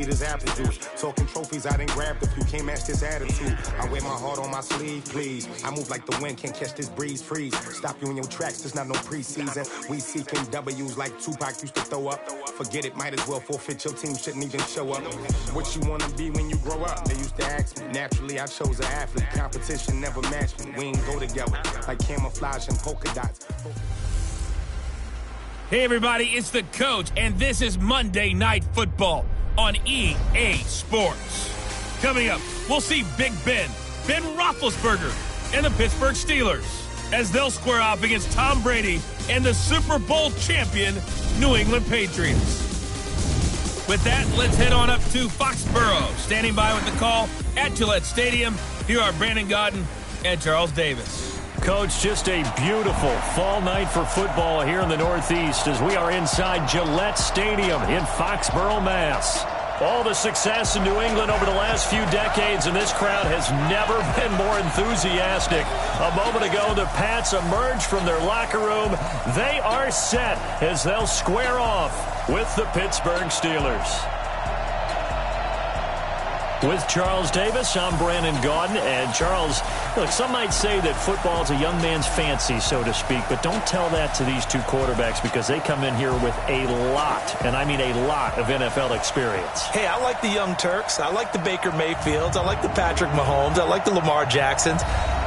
His apple juice. Talking trophies, I didn't grab the few. Can't match this attitude. I wear my heart on my sleeve, please. I move like the wind, can't catch this breeze. Freeze. Stop you in your tracks, there's not no preseason. We seeking W's like Tupac used to throw up. Forget it, might as well forfeit. Your team shouldn't even show up. What you wanna be when you grow up? They used to ask me. Naturally, I chose an athlete. Competition never matched me. We ain't go together like camouflage and polka dots. Hey everybody, it's the coach, and this is Monday Night Football on EA Sports. Coming up, we'll see Big Ben Roethlisberger, and the Pittsburgh Steelers as they'll square off against Tom Brady and the Super Bowl champion New England Patriots. With that, let's head on up to Foxborough. Standing by with the call at Gillette Stadium, here are Brandon Gaudin and Charles Davis. Coach, just a beautiful fall night for football here in the Northeast as we are inside Gillette Stadium in Foxborough, Mass. All the success in New England over the last few decades, and this crowd has never been more enthusiastic. A moment ago, the Pats emerged from their locker room. They are set as they'll square off with the Pittsburgh Steelers. With Charles Davis, I'm Brandon Gaudin. And Charles, look, some might say that football is a young man's fancy, so to speak, but don't tell that to these two quarterbacks because they come in here with a lot, and I mean a lot, of NFL experience. Hey, I like the Young Turks. I like the Baker Mayfields. I like the Patrick Mahomes. I like the Lamar Jacksons.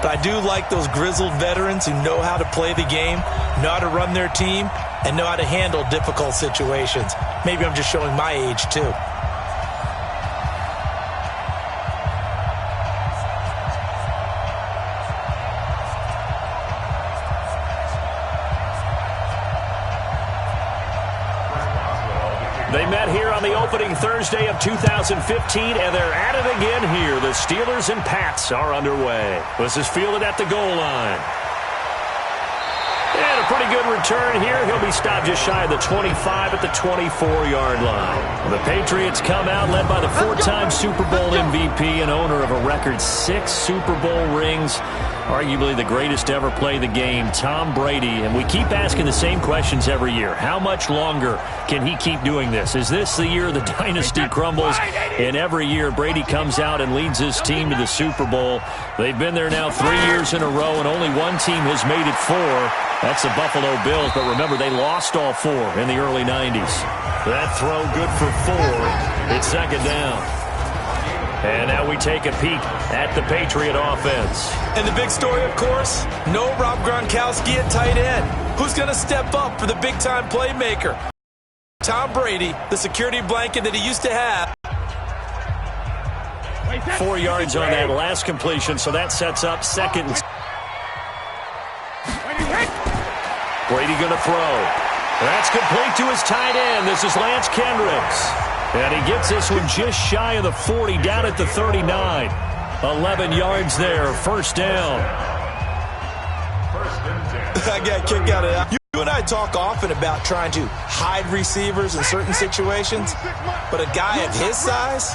But I do like those grizzled veterans who know how to play the game, know how to run their team, and know how to handle difficult situations. Maybe I'm just showing my age, too. They met here on the opening Thursday of 2015, and they're at it again here. The Steelers and Pats are underway. This is fielded at the goal line. And a pretty good return here. He'll be stopped just shy of the 25 at the 24-yard line. The Patriots come out led by the four-time Super Bowl MVP and owner of a record 6 Super Bowl rings. Arguably the greatest to ever play the game, Tom Brady. And we keep asking the same questions every year. How much longer can he keep doing this? Is this the year the dynasty crumbles? And every year Brady comes out and leads his team to the Super Bowl. They've been there now 3 years in a row, and only one team has made it 4. That's the Buffalo Bills. But remember, they lost all 4 in the early 90s. That throw good for 4. It's second down. And now we take a peek at the Patriot offense. And the big story, of course, no Rob Gronkowski at tight end. Who's going to step up for the big-time playmaker? Tom Brady, the security blanket that he used to have. 4 yards on that last completion, so that sets up second. Brady going to throw. That's complete to his tight end. This is Lance Kendricks. And he gets this one just shy of the 40, down at the 39. 11 yards there, first down. I got a kick out of that. You and I talk often about trying to hide receivers in certain situations, but a guy of his size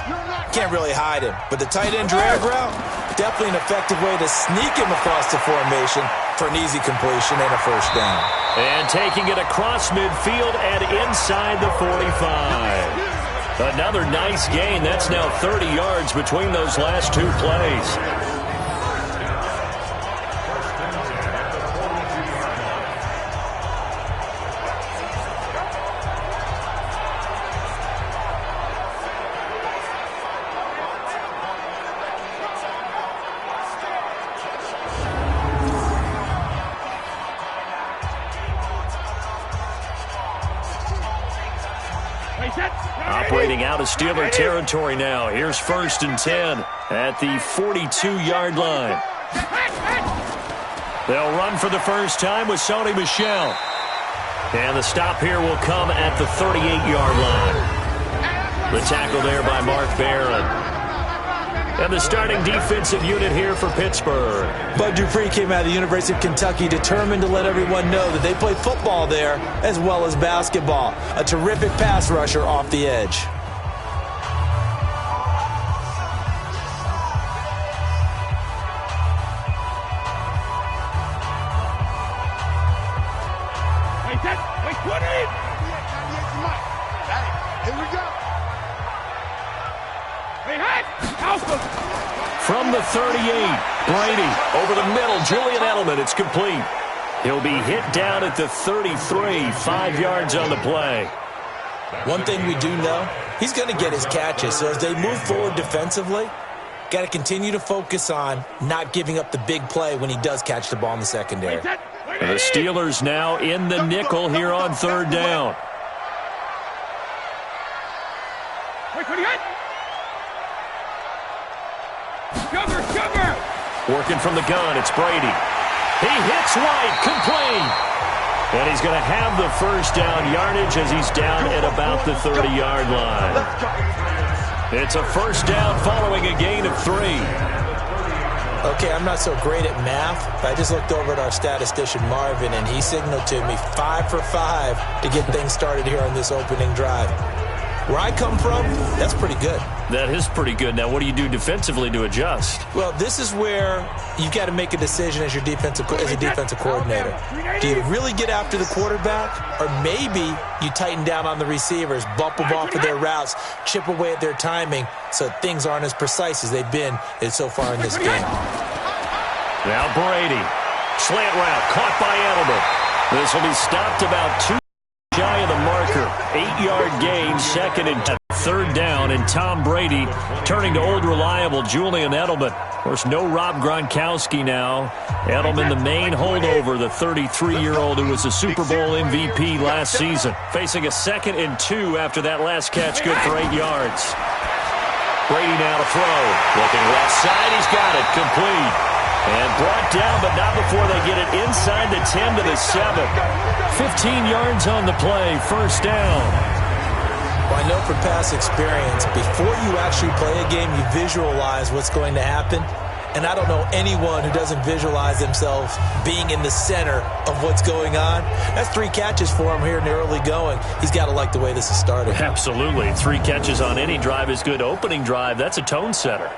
can't really hide him. But the tight end drag route, definitely an effective way to sneak him across the formation for an easy completion and a first down. And taking it across midfield and inside the 45. Another nice gain. That's now 30 yards between those last 2 plays. Operating out of Steeler territory now. Here's first and 10 at the 42-yard line. They'll run for the first time with Sony Michel. And the stop here will come at the 38-yard line. The tackle there by Mark Barron. And the starting defensive unit here for Pittsburgh. Bud Dupree came out of the University of Kentucky determined to let everyone know that they play football there as well as basketball. A terrific pass rusher off the edge. Here we go. From the 38, Brady over the middle. Julian Edelman, it's complete. He'll be hit down at the 33, 5 yards on the play. One thing we do know, he's going to get his catches. So as they move forward defensively, got to continue to focus on not giving up the big play when he does catch the ball in the secondary. The Steelers now in the nickel here on third down. Working from the gun, it's Brady. He hits White, complete. And he's going to have the first down yardage as he's down at about the 30-yard line. It's a first down following a gain of 3. Okay, I'm not so great at math, but I just looked over at our statistician, Marvin, and he signaled to me 5 for 5 to get things started here on this opening drive. Where I come from, that's pretty good. That is pretty good. Now, what do you do defensively to adjust? Well, this is where you've got to make a decision as a defensive coordinator. Do you really get after the quarterback, or maybe you tighten down on the receivers, bump them off of their routes, chip away at their timing so things aren't as precise as they've been so far in this game? Now Brady. Slant route caught by Edelman. This will be stopped about 2 shy of the marker. 8-yard gain, second and third down, and Tom Brady turning to old reliable Julian Edelman. Of course, no Rob Gronkowski now. Edelman, the main holdover, the 33-year-old who was a Super Bowl MVP last season. Facing a 2nd and 2 after that last catch, good for 8 yards. Brady now to throw. Looking left side, he's got it, complete. And brought down, but not before they get it inside the 10 to the 7. 15 yards on the play, first down. Well, I know from past experience, before you actually play a game, you visualize what's going to happen. And I don't know anyone who doesn't visualize themselves being in the center of what's going on. That's 3 catches for him here in the early going. He's got to like the way this is started. Absolutely. 3 catches on any drive is good. Opening drive, that's a tone setter.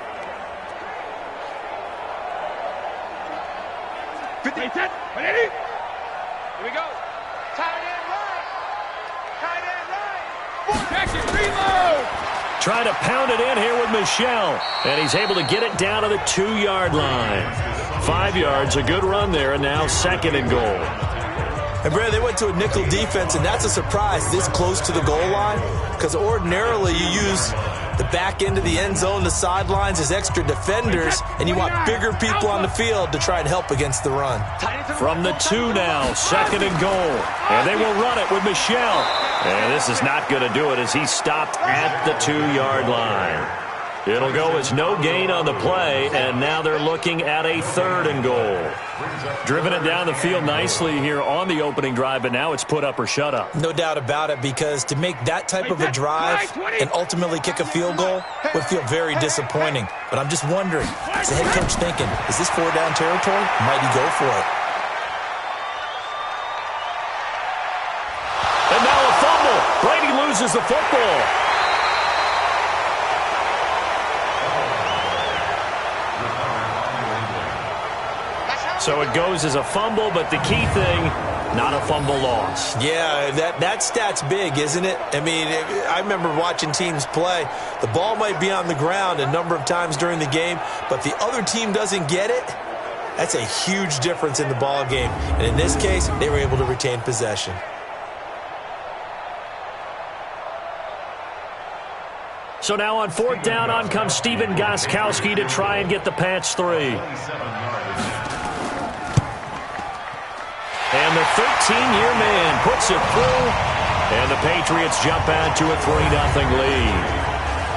50, 10, 180. Here we go. Tight end right. Tight end right. Jackson, reload. Trying to pound it in here with Michel. And he's able to get it down to the 2-yard line. 5 yards, a good run there, and now 2nd and goal. And, Brad, they went to a nickel defense, and that's a surprise this close to the goal line, because ordinarily you use the back end of the end zone, the sidelines as extra defenders, and you want bigger people on the field to try and help against the run. From the 2 now, 2nd and goal. And they will run it with Michel. And this is not going to do it as he's stopped at the 2-yard line. It'll go as no gain on the play, and now they're looking at a 3rd and goal. Driven it down the field nicely here on the opening drive, but now it's put up or shut up. No doubt about it, because to make that type of a drive and ultimately kick a field goal would feel very disappointing. But I'm just wondering, is the head coach thinking, is this 4-down territory? Might he go for it? And now a fumble. Brady loses the football. So it goes as a fumble, but the key thing, not a fumble loss. Yeah, that stat's big, isn't it? I mean, I remember watching teams play. The ball might be on the ground a number of times during the game, but the other team doesn't get it. That's a huge difference in the ball game. And in this case, they were able to retain possession. So now on 4th down, on comes Stephen Gostkowski to try and get the Pats 3. And the 13-year man puts it through, and the Patriots jump out to a 3-0 lead.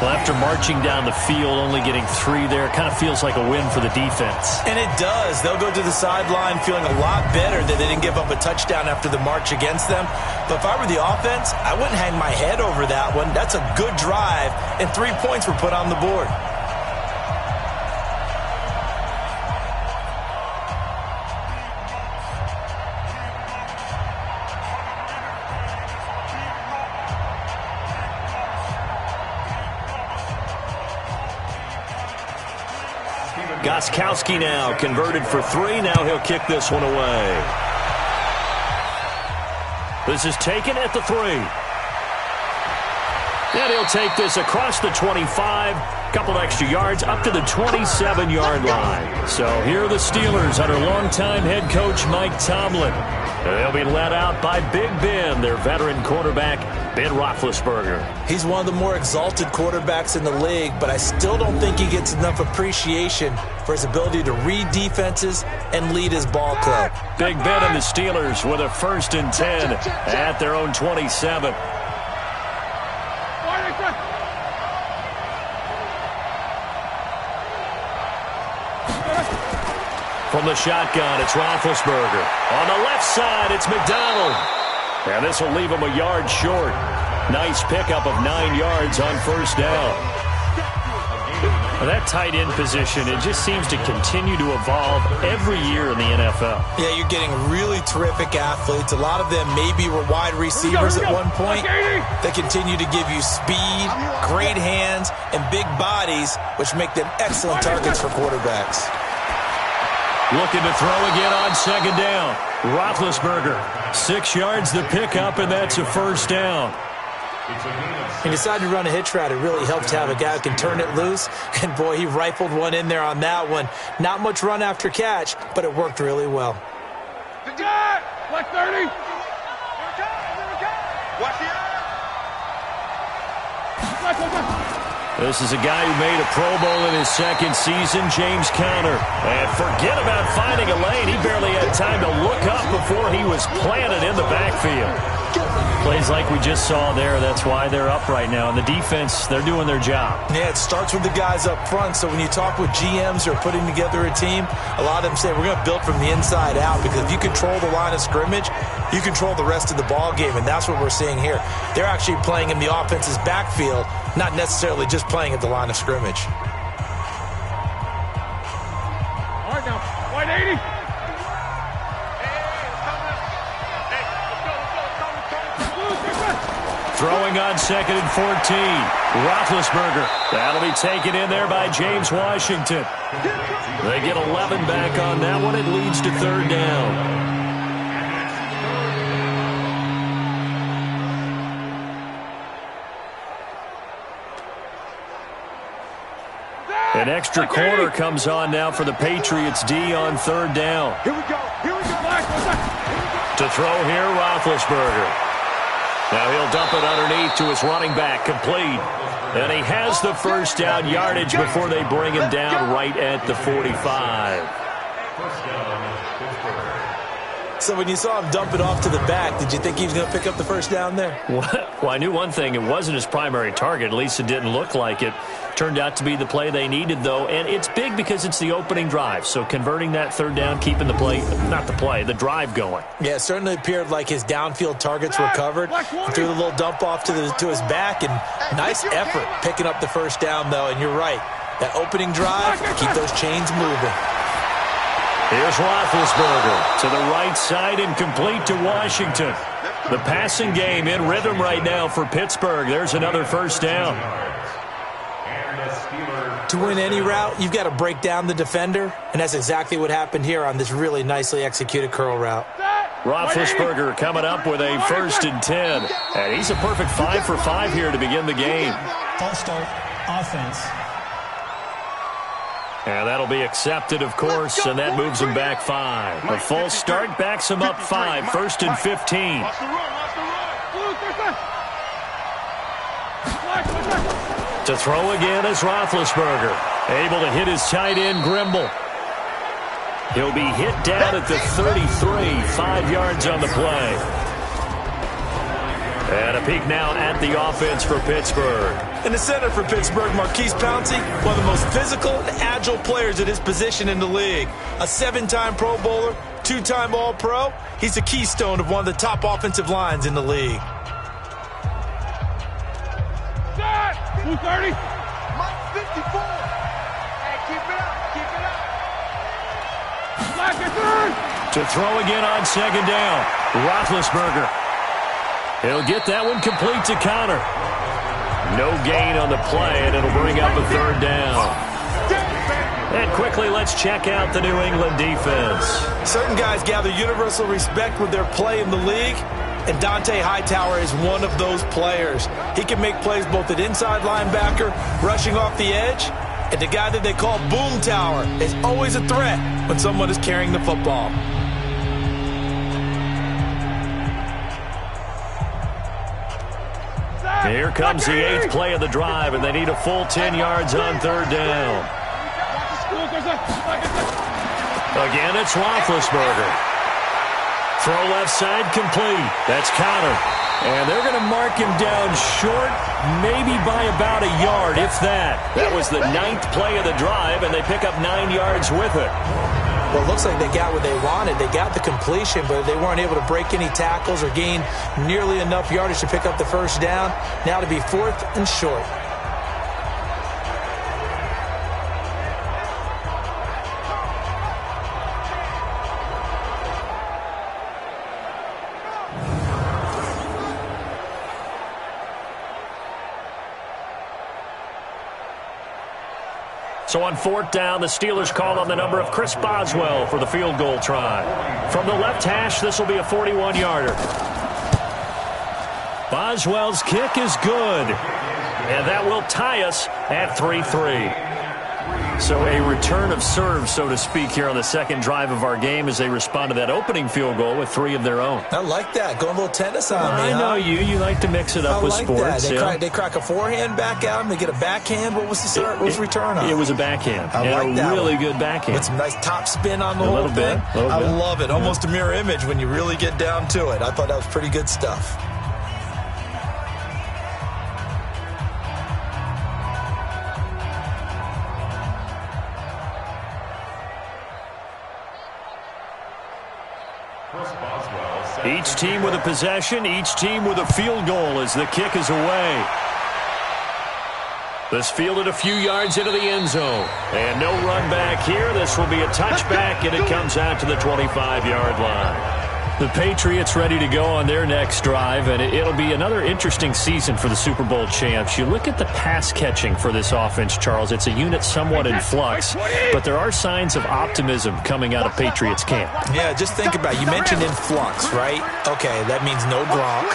Well, after marching down the field, only getting 3 there, kind of feels like a win for the defense. And it does. They'll go to the sideline feeling a lot better that they didn't give up a touchdown after the march against them. But if I were the offense, I wouldn't hang my head over that one. That's a good drive, and 3 points were put on the board. Gostkowski now converted for 3. Now he'll kick this one away. This is taken at the 3. And he'll take this across the 25, couple extra yards up to the 27-yard line. So here are the Steelers under longtime head coach Mike Tomlin. They'll be led out by Big Ben, their veteran quarterback, Ben Roethlisberger. He's one of the more exalted quarterbacks in the league, but I still don't think he gets enough appreciation for his ability to read defenses and lead his ball club. Big Ben and the Steelers with a 1st and 10 at their own 27. From the shotgun, it's Roethlisberger. On the left side, it's McDonald. And this will leave him a yard short. Nice pickup of 9 yards on 1st down. Well, that tight end position, it just seems to continue to evolve every year in the NFL. Yeah, you're getting really terrific athletes. A lot of them maybe were wide receivers at one point. They continue to give you speed, great hands, and big bodies, which make them excellent targets for quarterbacks. Looking to throw again on 2nd down. Roethlisberger, 6 yards the pickup, and that's a 1st down. He decided to run a hitch route. It really helped to have a guy who can turn it loose. And, boy, he rifled one in there on that one. Not much run after catch, but it worked really well. Black 30. Watch the This is a guy who made a Pro Bowl in his 2nd season, James Conner. And forget about finding a lane. He barely had time to look up before he was planted in the backfield. Plays like we just saw there. That's why they're up right now. And the defense, they're doing their job. Yeah, it starts with the guys up front. So when you talk with GMs or putting together a team, a lot of them say we're going to build from the inside out, because if you control the line of scrimmage, you control the rest of the ball game, and that's what we're seeing here. They're actually playing in the offense's backfield, not necessarily just playing at the line of scrimmage. All right, now, wide 80. Throwing on 2nd and 14. Roethlisberger. That'll be taken in there by James Washington. They get 11 back on that one. It leads to 3rd down. An extra corner comes on now for the Patriots D on 3rd down. Here we go. To throw here, Roethlisberger. Now he'll dump it underneath to his running back, complete. And he has the 1st down yardage before they bring him down right at the 45. So when you saw him dump it off to the back, did you think he was going to pick up the 1st down there? Well, I knew one thing. It wasn't his primary target. At least it didn't look like it. Turned out to be the play they needed, though. And it's big because it's the opening drive. So converting that 3rd down, keeping the play, not the play, the drive going. Yeah, it certainly appeared like his downfield targets were covered. He threw the little dump off to his back, and nice effort picking up the 1st down, though. And you're right. That opening drive, keep those chains moving. Here's Roethlisberger to the right side and complete to Washington. The passing game in rhythm right now for Pittsburgh. There's another 1st down. To win any route, you've got to break down the defender, and that's exactly what happened here on this really nicely executed curl route. Roethlisberger coming up with a 1st and 10. And he's a perfect 5 for 5 here to begin the game. False start, offense. And that'll be accepted, of course, and that moves him back 5. A false start backs him up 5, 1st and 15. To throw again is Roethlisberger. Able to hit his tight end, Grimble. He'll be hit down at the 33, 5 yards on the play. And a peek now at the offense for Pittsburgh. In the center for Pittsburgh, Marquise Pouncey, one of the most physical and agile players at his position in the league. A 7-time Pro Bowler, 2-time All-Pro. He's a keystone of one of the top offensive lines in the league. 230. Mike 54. Hey, keep it up. To throw again on 2nd down. Roethlisberger. He'll get that one complete to Conner. No gain on the play, and it'll bring up a 3rd down. And quickly, let's check out the New England defense. Certain guys gather universal respect with their play in the league. And Dante Hightower is one of those players. He can make plays both at inside linebacker, rushing off the edge, and the guy that they call Boom Tower is always a threat when someone is carrying the football. Here comes the 8th play of the drive, and they need a full 10 yards on 3rd down. Again, it's Roethlisberger. Throw left side complete. That's Connor. And they're going to mark him down short, maybe by about a yard, if that. That was the 9th play of the drive, and they pick up 9 yards with it. Well, it looks like they got what they wanted. They got the completion, but they weren't able to break any tackles or gain nearly enough yardage to pick up the first down. Now to be 4th and short. So on 4th down, the Steelers call on the number of Chris Boswell for the field goal try. From the left hash, this will be a 41-yarder. Boswell's kick is good. And that will tie us at 3-3. So a return of serve, so to speak, here on the second drive of our game as they respond to that opening field goal with 3 of their own. I like that. Going a little tennis on me, I know you. You like to mix it up with sports. They crack a forehand back out. They get a backhand. What was the return on? It was a backhand. I like that. Really good backhand. With some nice top spin on the whole thing. I love it. Almost a mirror image when you really get down to it. I thought that was pretty good stuff. Each team with a possession, each team with a field goal as the kick is away. This fielded a few yards into the end zone. And no run back here. This will be a touchback, and it comes out to the 25-yard line. The Patriots ready to go on their next drive, and it'll be another interesting season for the Super Bowl champs. You look at the pass catching for this offense, Charles. It's a unit somewhat in flux, but there are signs of optimism coming out of Patriots camp. Yeah, just think about it. You mentioned in flux, right? Okay, that means no Gronk.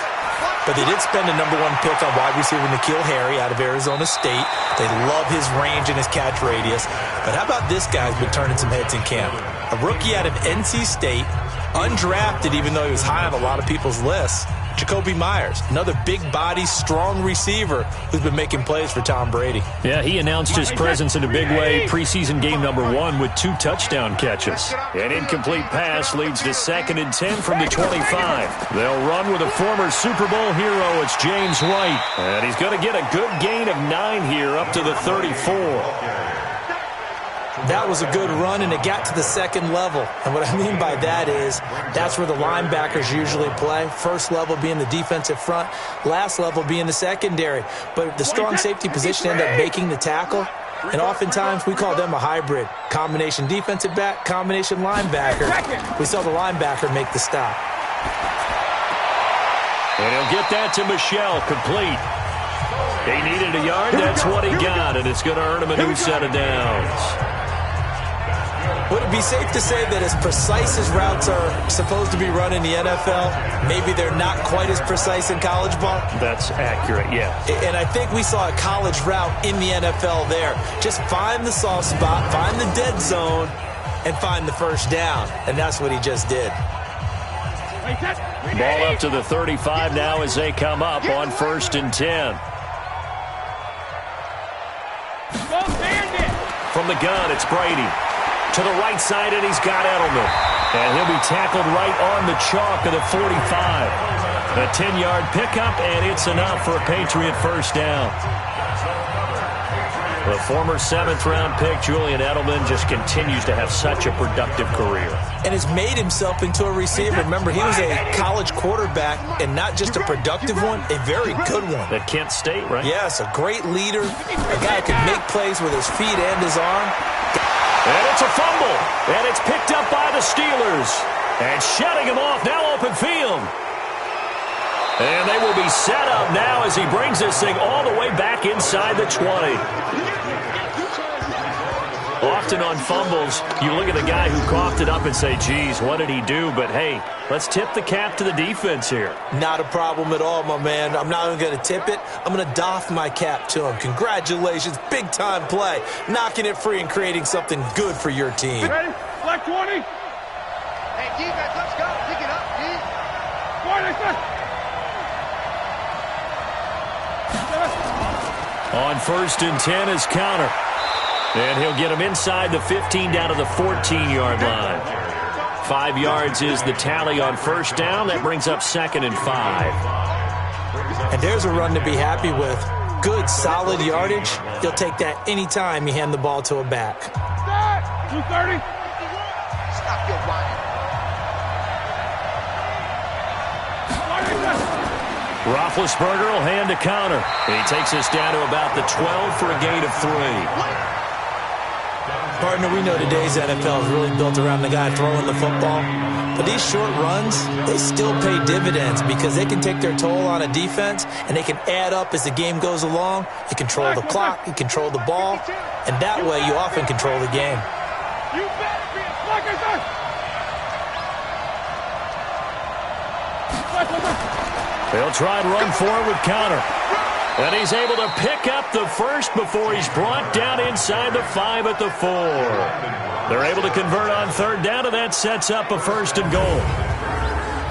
But they did spend a #1 pick on wide receiver N'Keal Harry out of Arizona State. They love his range and his catch radius. But how about this guy's been turning some heads in camp? A rookie out of NC State, undrafted even though he was high on a lot of people's lists. Jacoby Myers, another big body, strong receiver who's been making plays for Tom Brady. Yeah, he announced his presence in a big way preseason game #1 with 2 touchdown catches. An incomplete pass leads to 2nd and 10 from the 25. They'll run with a former Super Bowl hero. It's James White. And he's going to get a good gain of 9 here up to the 34. That was a good run, and it got to the 2nd level. And what I mean by that is that's where the linebackers usually play. First level being the defensive front, last level being the secondary. But the strong safety position ended up making the tackle. And oftentimes we call them a hybrid. Combination defensive back, combination linebacker. We saw the linebacker make the stop. And he'll get that to Michelle, complete. He needed a yard, that's what he got, and it's going to earn him a new set of downs. Would it be safe to say that as precise as routes are supposed to be run in the NFL, maybe they're not quite as precise in college ball? That's accurate, yeah. And I think we saw a college route in the NFL there. Just find the soft spot, find the dead zone, and find the first down. And that's what he just did. Ball up to the 35 now as they come up on 1st and 10. From the gun, it's Brady. To the right side, and he's got Edelman. And he'll be tackled right on the chalk of the 45. A 10-yard pickup, and it's enough for a Patriot first down. The former 7th-round pick, Julian Edelman, just continues to have such a productive career. And has made himself into a receiver. Remember, he was a college quarterback, and not just a productive one, a very good one. At Kent State, right? Yes, a great leader, a guy who can make plays with his feet and his arm. And it's a fumble, and it's picked up by the Steelers. And shutting him off, now open field. And they will be set up now as he brings this thing all the way back inside the 20. Often on fumbles, you look at the guy who coughed it up and say, geez, what did he do? But, hey, let's tip the cap to the defense here. Not a problem at all, my man. I'm not even going to tip it. I'm going to doff my cap to him. Congratulations. Big-time play. Knocking it free and creating something good for your team. Ready? Black 20. Hey, defense, let's go. Pick it up, D. 20. On 1st and 10 is counter. And he'll get him inside the 15 down to the 14-yard line. 5 yards is the tally on 1st down. That brings up 2nd and 5. And there's a run to be happy with. Good, solid yardage. You'll take that anytime you hand the ball to a back. 230. Stop your whining. Roethlisberger will hand to counter. And he takes us down to about the 12 for a gain of 3. Partner, we know today's NFL is really built around the guy throwing the football. But these short runs, they still pay dividends because they can take their toll on a defense and they can add up as the game goes along. You control the clock, you control the ball, and that way you often control the game. You better be a slugger, They'll try and run forward with counter. And he's able to pick up the first before he's brought down inside the 5 at the 4. They're able to convert on 3rd down, and that sets up a 1st and goal.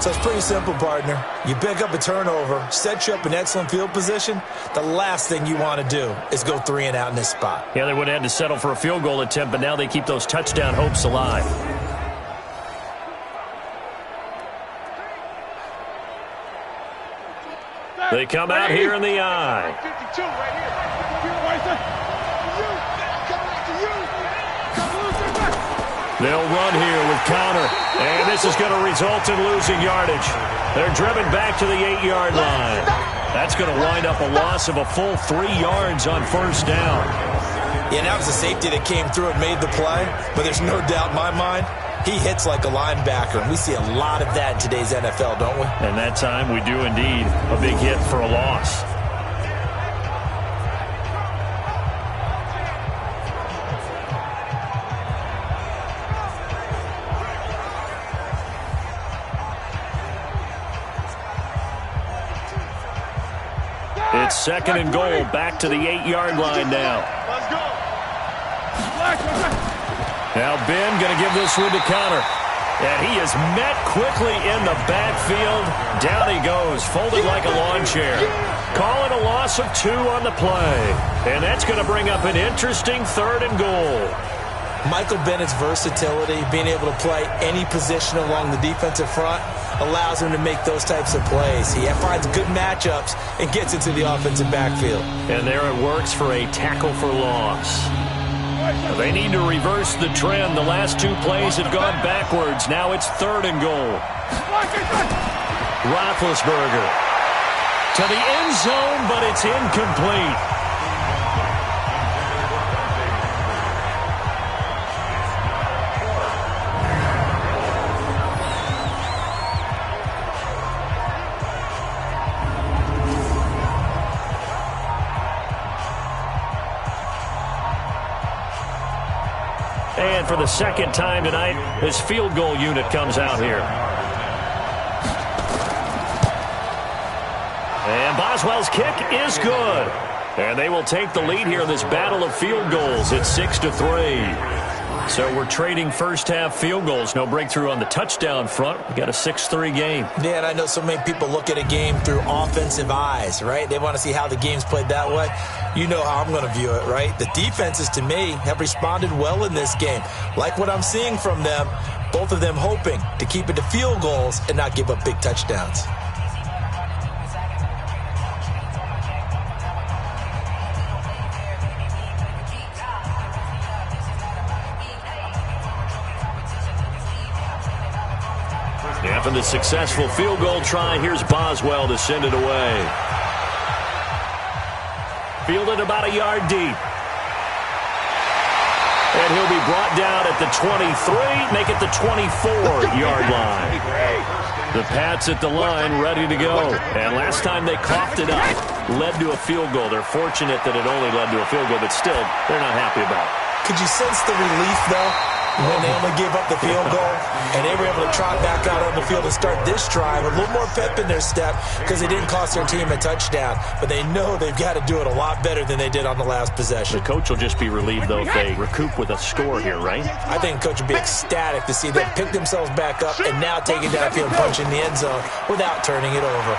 So it's pretty simple, partner. You pick up a turnover, set you up in excellent field position. The last thing you want to do is go 3 and out in this spot. Yeah, they would have had to settle for a field goal attempt, but now they keep those touchdown hopes alive. They come out here in the I. 52 right here. They'll run here with counter, and this is going to result in losing yardage. They're driven back to the 8-yard line. That's going to wind up a loss of a full 3 yards on 1st down. Yeah, that was the safety that came through and made the play, but there's no doubt in my mind, he hits like a linebacker, and we see a lot of that in today's NFL, don't we? And that time we do indeed. A big hit for a loss. It's 2nd and goal, back to the 8-yard line now. Let's go. Now Ben going to give this one to counter. And he is met quickly in the backfield. Down he goes, folded like a lawn chair. Calling a loss of 2 on the play. And that's going to bring up an interesting 3rd and goal. Michael Bennett's versatility, being able to play any position along the defensive front, allows him to make those types of plays. He finds good matchups and gets into the offensive backfield. And there it works for a tackle for loss. They need to reverse the trend. The last 2 plays have gone backwards. Now it's 3rd and goal. Roethlisberger to the end zone, but it's incomplete. And for the 2nd time tonight, this field goal unit comes out here. And Boswell's kick is good. And they will take the lead here in this battle of field goals. It's 6-3. So we're trading first-half field goals. No breakthrough on the touchdown front. We got a 6-3 game. Yeah, and I know so many people look at a game through offensive eyes, right? They want to see how the game's played that way. You know how I'm going to view it, right? The defenses, to me, have responded well in this game. Like what I'm seeing from them, both of them hoping to keep it to field goals and not give up big touchdowns. After the successful field goal try, here's Boswell to send it away. Fielded about a yard deep. And he'll be brought down at the 23, make it the 24-yard line. The Pats at the line, ready to go. And last time they coughed it up, led to a field goal. They're fortunate that it only led to a field goal, but still, they're not happy about it. Could you sense the relief, though, when they only gave up the field goal and they were able to trot back out on the field and start this drive? A little more pep in their step because they didn't cost their team a touchdown, but they know they've got to do it a lot better than they did on the last possession. The coach will just be relieved, though, if they recoup with a score here, right? I think the coach would be ecstatic to see them pick themselves back up and now take it downfield and punch in the end zone without turning it over.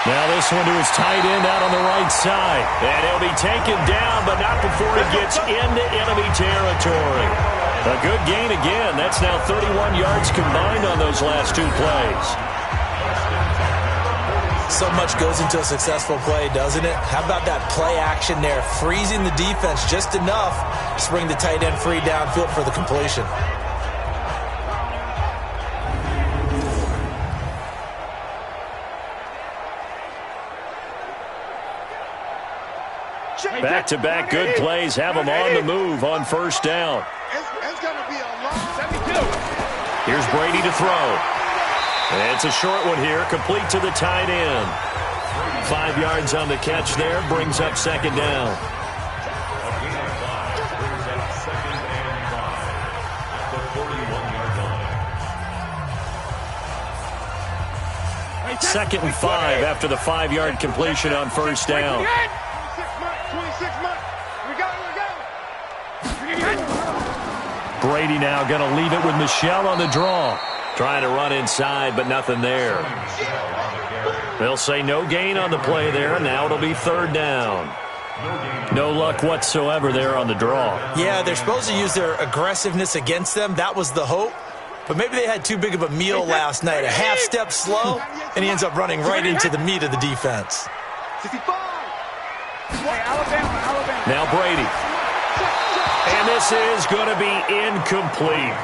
Now this one to his tight end out on the right side. And he'll be taken down, but not before he gets into enemy territory. A good gain again. That's now 31 yards combined on those last two plays. So much goes into a successful play, doesn't it? How about that play action there, freezing the defense just enough to bring the tight end free downfield for the completion. Back-to-back good plays have them on the move on first down. It's going to be a long 72. Here's Brady to throw. And it's a short one here, complete to the tight end. 5 yards on the catch there, brings up second down. Second and 5 after the 5-yard completion on first down. 26 months. We got it. Brady now going to leave it with Michel on the draw. Trying to run inside, but nothing there. They'll say no gain on the play there, and now it'll be third down. No luck whatsoever there on the draw. Yeah, they're supposed to use their aggressiveness against them. That was the hope. But maybe they had too big of a meal last night. A half step slow, and he ends up running right into the meat of the defense. 65. Alabama. Now Brady. And this is going to be incomplete.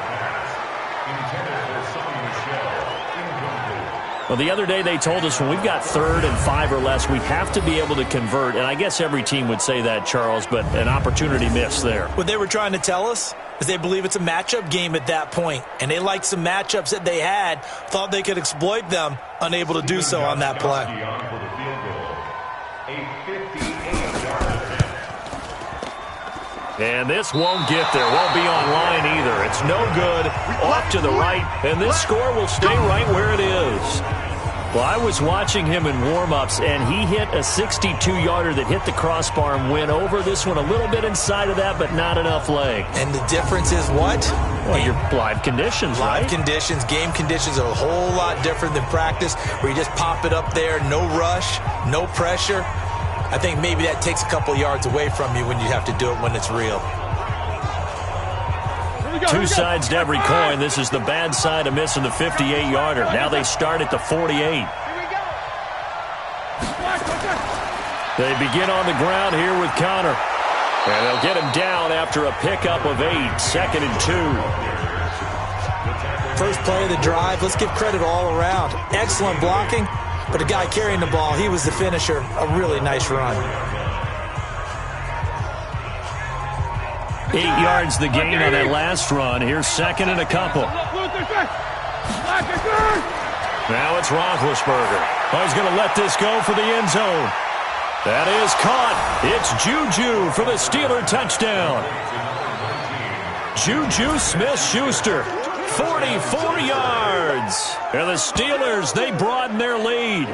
Well, the other day they told us when we've got 3rd and 5 or less, we have to be able to convert. And I guess every team would say that, Charles, but an opportunity missed there. What they were trying to tell us is they believe it's a matchup game at that point. And they liked some matchups that they had, thought they could exploit them, unable to do so on that play. And this won't get there. Won't be online either. It's no good. Off to the right. And this score will stay right where it is. Well, I was watching him in warm-ups, and he hit a 62-yarder that hit the crossbar and went over this one a little bit inside of that, but not enough leg. And the difference is what? Well, your live conditions, right? Live conditions, game conditions are a whole lot different than practice, where you just pop it up there, no rush, no pressure. I think maybe that takes a couple yards away from you when you have to do it when it's real. Two sides to every coin. This is the bad side of missing the 58-yarder. Now they start at the 48. They begin on the ground here with Connor. And they'll get him down after a pickup of 8. 2nd and 2. First play of the drive. Let's give credit all around. Excellent blocking. But the guy carrying the ball, he was the finisher. A really nice run. 8 yards the gain on that last run. Here's 2nd and a couple. Now it's Roethlisberger. Oh, he's going to let this go for the end zone. That is caught. It's Juju for the Steeler touchdown. Juju Smith-Schuster. 44 yards. And the Steelers, they broaden their lead.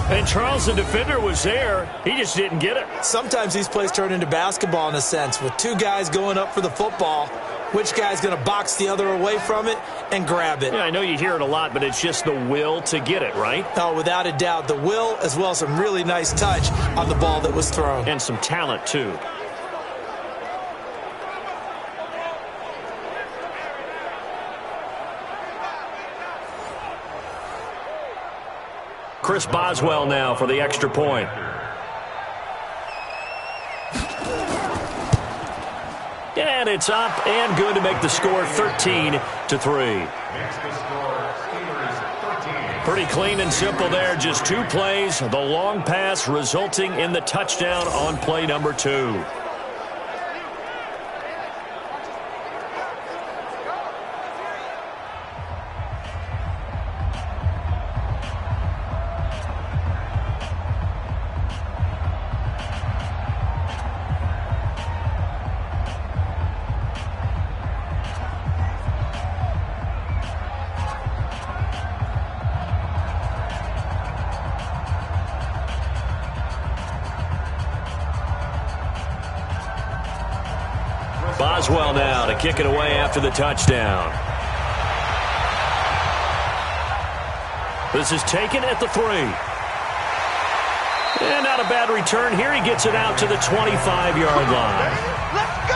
And Charles, the defender, was there. He just didn't get it. Sometimes these plays turn into basketball in a sense. With two guys going up for the football, which guy's going to box the other away from it and grab it? Yeah, I know you hear it a lot, but it's just the will to get it, right? Oh, without a doubt. The will, as well as some really nice touch on the ball that was thrown. And some talent, too. Chris Boswell now for the extra point. And it's up and good to make the score 13-3. Pretty clean and simple there. Just 2 plays. The long pass resulting in the touchdown on play number 2. Boswell now to kick it away after the touchdown. This is taken at the 3. And not a bad return here. He gets it out to the 25-yard line. Let's go!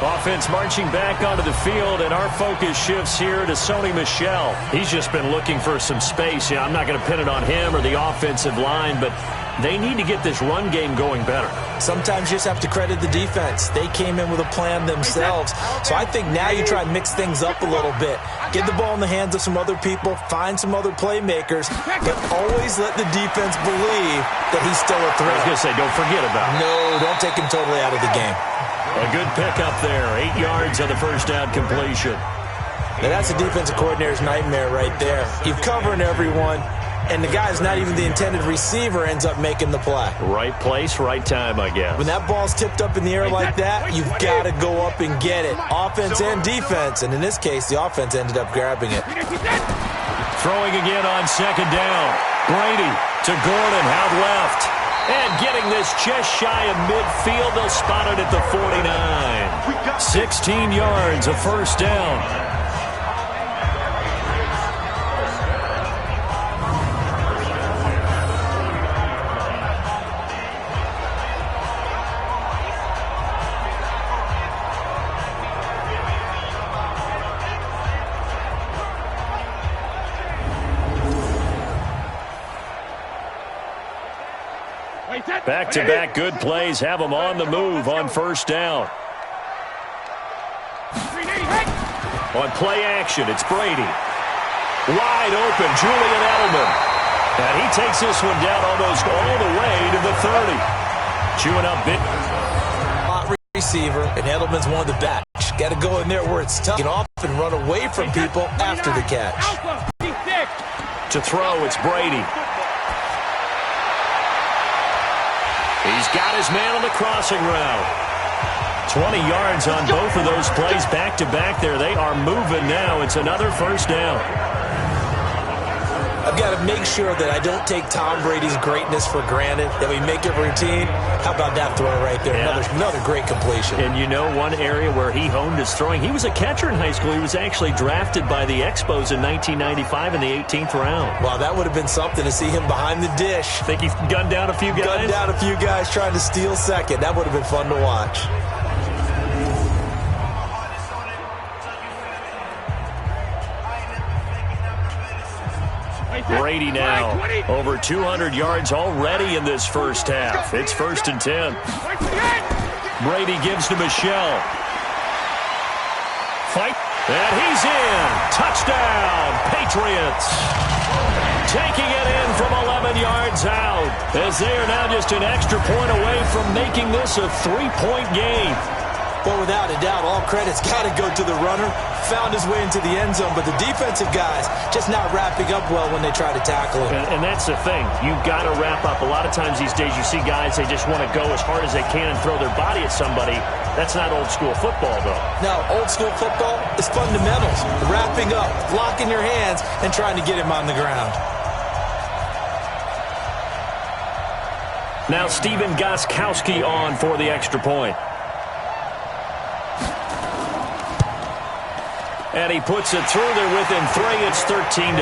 Offense marching back onto the field, and our focus shifts here to Sony Michel. He's just been looking for some space. Yeah, I'm not going to pin it on him or the offensive line, but they need to get this run game going better. Sometimes you just have to credit the defense. They came in with a plan themselves. So I think now you try and mix things up a little bit. Get the ball in the hands of some other people, find some other playmakers, but always let the defense believe that he's still a threat. I was going to say, don't forget about it. No, don't take him totally out of the game. A good pickup there. 8 yards on the first down completion. Now that's a defensive coordinator's nightmare right there. You're covering everyone, and the guy's not even the intended receiver ends up making the play. Right place, right time, I guess. When that ball's tipped up in the air like that, you've got to go up and get it. Offense and defense, and in this case, the offense ended up grabbing it. Throwing again on second down. Brady to Gordon, out left. And getting this just shy of midfield, they'll spot it at the 49. 16 yards, a first down. Back-to-back good plays have them on the move on first down. On play action, it's Brady. Wide open, Julian Edelman. And he takes this one down almost all the way to the 30. Chewing up big. Receiver, and Edelman's one of the backs. Got to go in there where it's tough. Get off and run away from people after the catch. To throw, it's Brady. He's got his man on the crossing route. 20 yards on both of those plays back-to-back there. They are moving now. It's another first down. I've got to make sure that I don't take Tom Brady's greatness for granted, that we make it routine. How about that throw right there? Yeah. Another great completion. And you know one area where he honed his throwing, he was a catcher in high school. He was actually drafted by the Expos in 1995 in the 18th round. Wow, that would have been something to see him behind the dish. Think he gunned down a few guys? Gunned down a few guys trying to steal second. That would have been fun to watch. Brady now over 200 yards already in this first half. It's 1st and 10. Brady gives to Michel. Fight. And he's in. Touchdown, Patriots. Taking it in from 11 yards out, as they are now just an extra point away from making this a 3-point game. Well, without a doubt, all credit's got to go to the runner. Found his way into the end zone, but the defensive guys just not wrapping up well when they try to tackle him. And that's the thing. You've got to wrap up. A lot of times these days you see guys, they just want to go as hard as they can and throw their body at somebody. That's not old school football, though. No, old school football is fundamentals. Wrapping up, locking your hands, and trying to get him on the ground. Now Steven Gostkowski on for the extra point. And he puts it through there within 3. It's 13-10.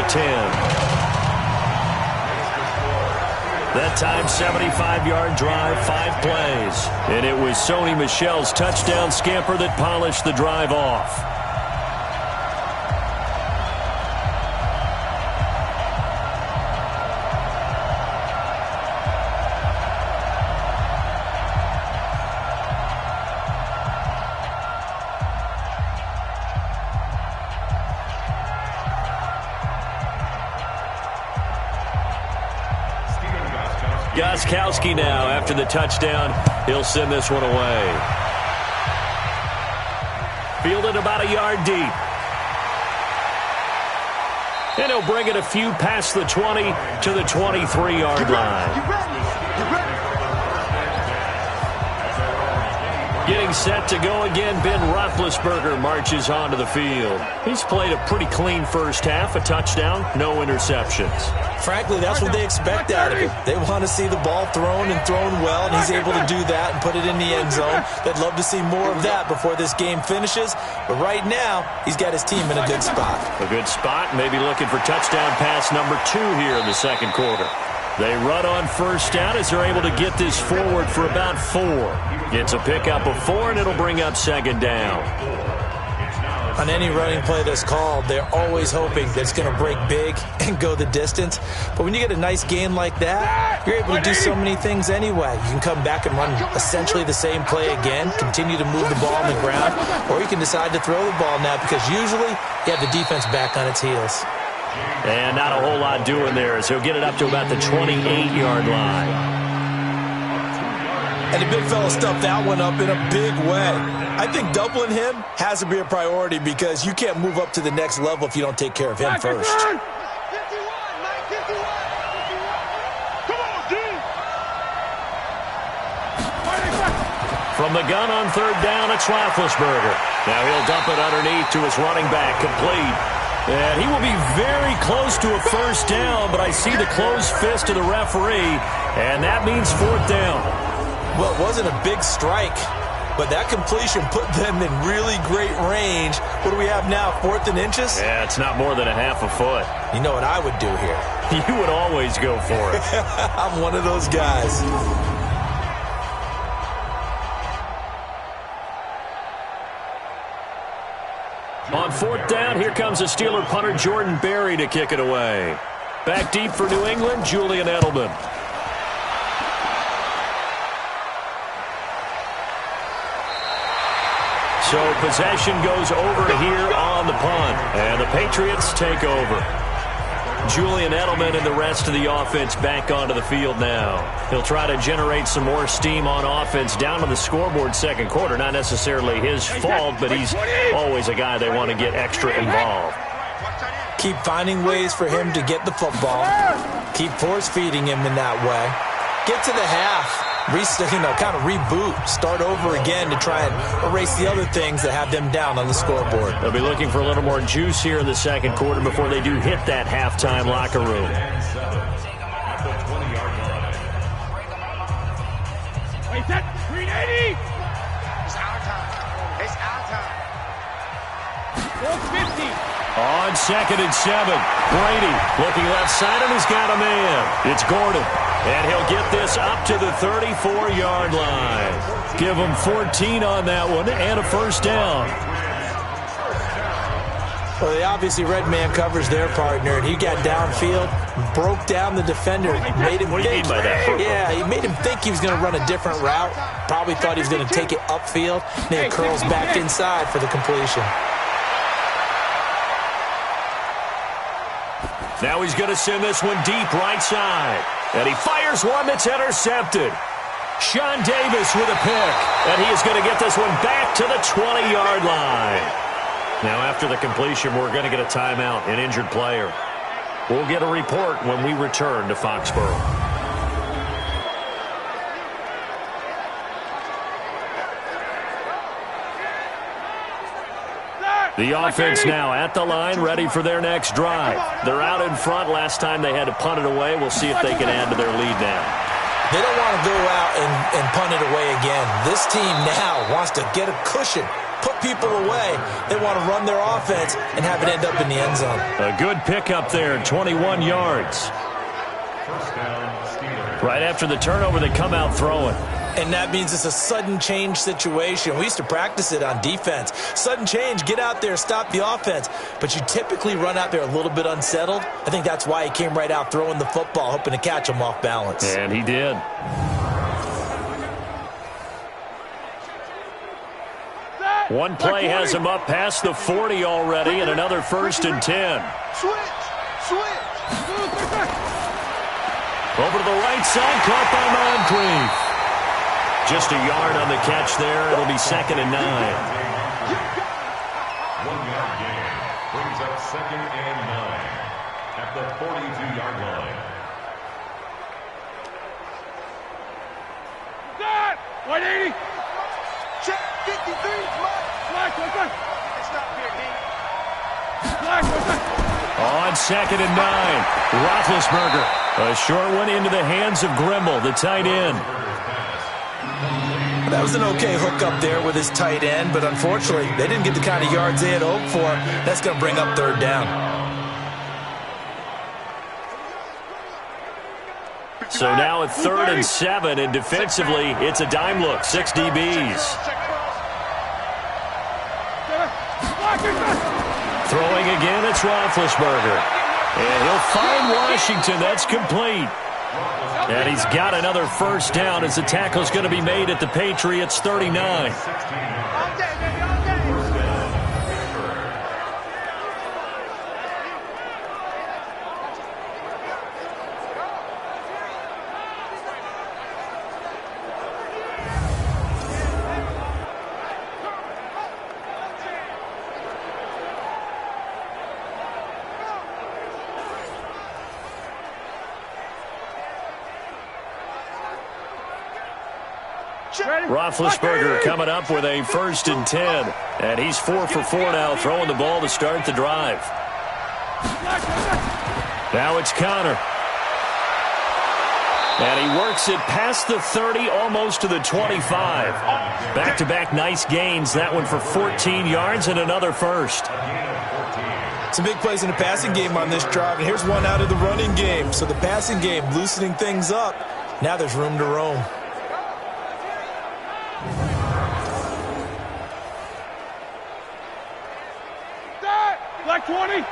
That time, 75-yard drive, 5 plays. And it was Sony Michel's touchdown scamper that polished the drive off. Gostkowski now, after the touchdown, he'll send this one away. Fielded about a yard deep. And he'll bring it a few past the 20 to the 23-yard line. Getting Getting set to go again, Ben Roethlisberger marches onto the field. He's played a pretty clean first half, a touchdown, no interceptions. Frankly, that's what they expect out of him. They want to see the ball thrown and thrown well, and he's able to do that and put it in the end zone. They'd love to see more of that before this game finishes, but right now, he's got his team in a good spot. A good spot, maybe looking for touchdown pass number 2 here in the second quarter. They run on first down as they're able to get this forward for about 4. It's a pickup of 4, and it'll bring up second down. On any running play that's called, they're always hoping that it's going to break big and go the distance. But when you get a nice gain like that, you're able to do so many things anyway. You can come back and run essentially the same play again, continue to move the ball on the ground, or you can decide to throw the ball now because usually you have the defense back on its heels. And not a whole lot doing there as he'll get it up to about the 28-yard line. And the big fella stuffed that one up in a big way. I think doubling him has to be a priority because you can't move up to the next level if you don't take care of him first. 51, Mike, 51. Come on, dude. From the gun on third down, it's Roethlisberger. Now he'll dump it underneath to his running back, complete. And he will be very close to a first down, but I see the closed fist of the referee, and that means fourth down. Well, it wasn't a big strike, but that completion put them in really great range. What do we have now, 4th and inches? Yeah, it's not more than a half a foot. You know what I would do here? You would always go for it. I'm one of those guys. On fourth down, here comes the Steeler punter Jordan Berry to kick it away. Back deep for New England, Julian Edelman. So possession goes over here on the punt, and the Patriots take over. Julian Edelman and the rest of the offense back onto the field now. He'll try to generate some more steam on offense down to the scoreboard second quarter. Not necessarily his fault, but he's always a guy they want to get extra involved. Keep finding ways for him to get the football. Keep force-feeding him in that way. Get to the half. Kind of reboot, start over again to try and erase the other things that have them down on the scoreboard. They'll be looking for a little more juice here in the second quarter before they do hit that halftime locker room. Wait, set, 380. It's our time. It's our time. 450. On 2nd and 7, Brady looking left side, and he's got a man. It's Gordon. And he'll get this up to the 34-yard line. Give him 14 on that one and a first down. Well, they obviously red man covers their partner, and he got downfield, broke down the defender, made him What do you mean by that? Yeah, he made him think he was going to run a different route. Probably thought he was going to take it upfield. Then it curls back inside for the completion. Now he's going to send this one deep right side. And he fires one that's intercepted. Sean Davis with a pick. And he is going to get this one back to the 20-yard line. Now after the completion, we're going to get a timeout, an injured player. We'll get a report when we return to Foxborough. The offense now at the line, ready for their next drive. They're out in front. Last time they had to punt it away. We'll see if they can add to their lead now. They don't want to go out and punt it away again. This team now wants to get a cushion, put people away. They want to run their offense and have it end up in the end zone. A good pickup there, 21 yards. Right after the turnover, they come out throwing. And that means it's a sudden change situation. We used to practice it on defense. Sudden change, get out there, stop the offense. But you typically run out there a little bit unsettled. I think that's why he came right out throwing the football, hoping to catch him off balance. And he did. One play has him up past the 40 already, and another 1st and 10. Switch. Over to the right side, caught by Moncrief. Just a yard on the catch there. It'll be 2nd and 9. 1-yard gain brings up 2nd and 9 at the 42-yard line. That 180. Check. On 2nd and 9, Roethlisberger. A short one into the hands of Grimble, the tight end. That was an okay hookup there with his tight end, but unfortunately, they didn't get the kind of yards they had hoped for. That's going to bring up 3rd down. So now at 3rd and 7, and defensively, it's a dime look, 6 DBs. Throwing again, it's Roethlisberger. And he'll find Washington. That's complete. And he's got another 1st down as the tackle's going to be made at the Patriots' 39. Roethlisberger coming up with a 1st and 10. And he's 4 for 4 now, throwing the ball to start the drive. Now it's Connor. And he works it past the 30, almost to the 25. Back-to-back nice gains. That one for 14 yards and another 1st. Some big plays in the passing game on this drive, and here's one out of the running game. So the passing game loosening things up. Now there's room to roam. Black 20.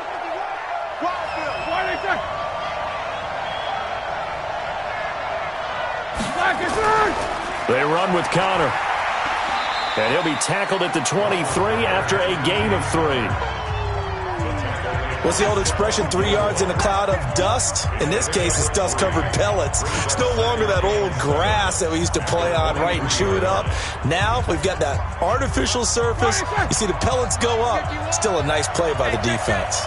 They run with Connor. And he'll be tackled at the 23 after a gain of 3. What's the old expression, 3 yards in a cloud of dust? In this case, it's dust-covered pellets. It's no longer that old grass that we used to play on, right, and chew it up. Now we've got that artificial surface. You see the pellets go up. Still a nice play by the defense.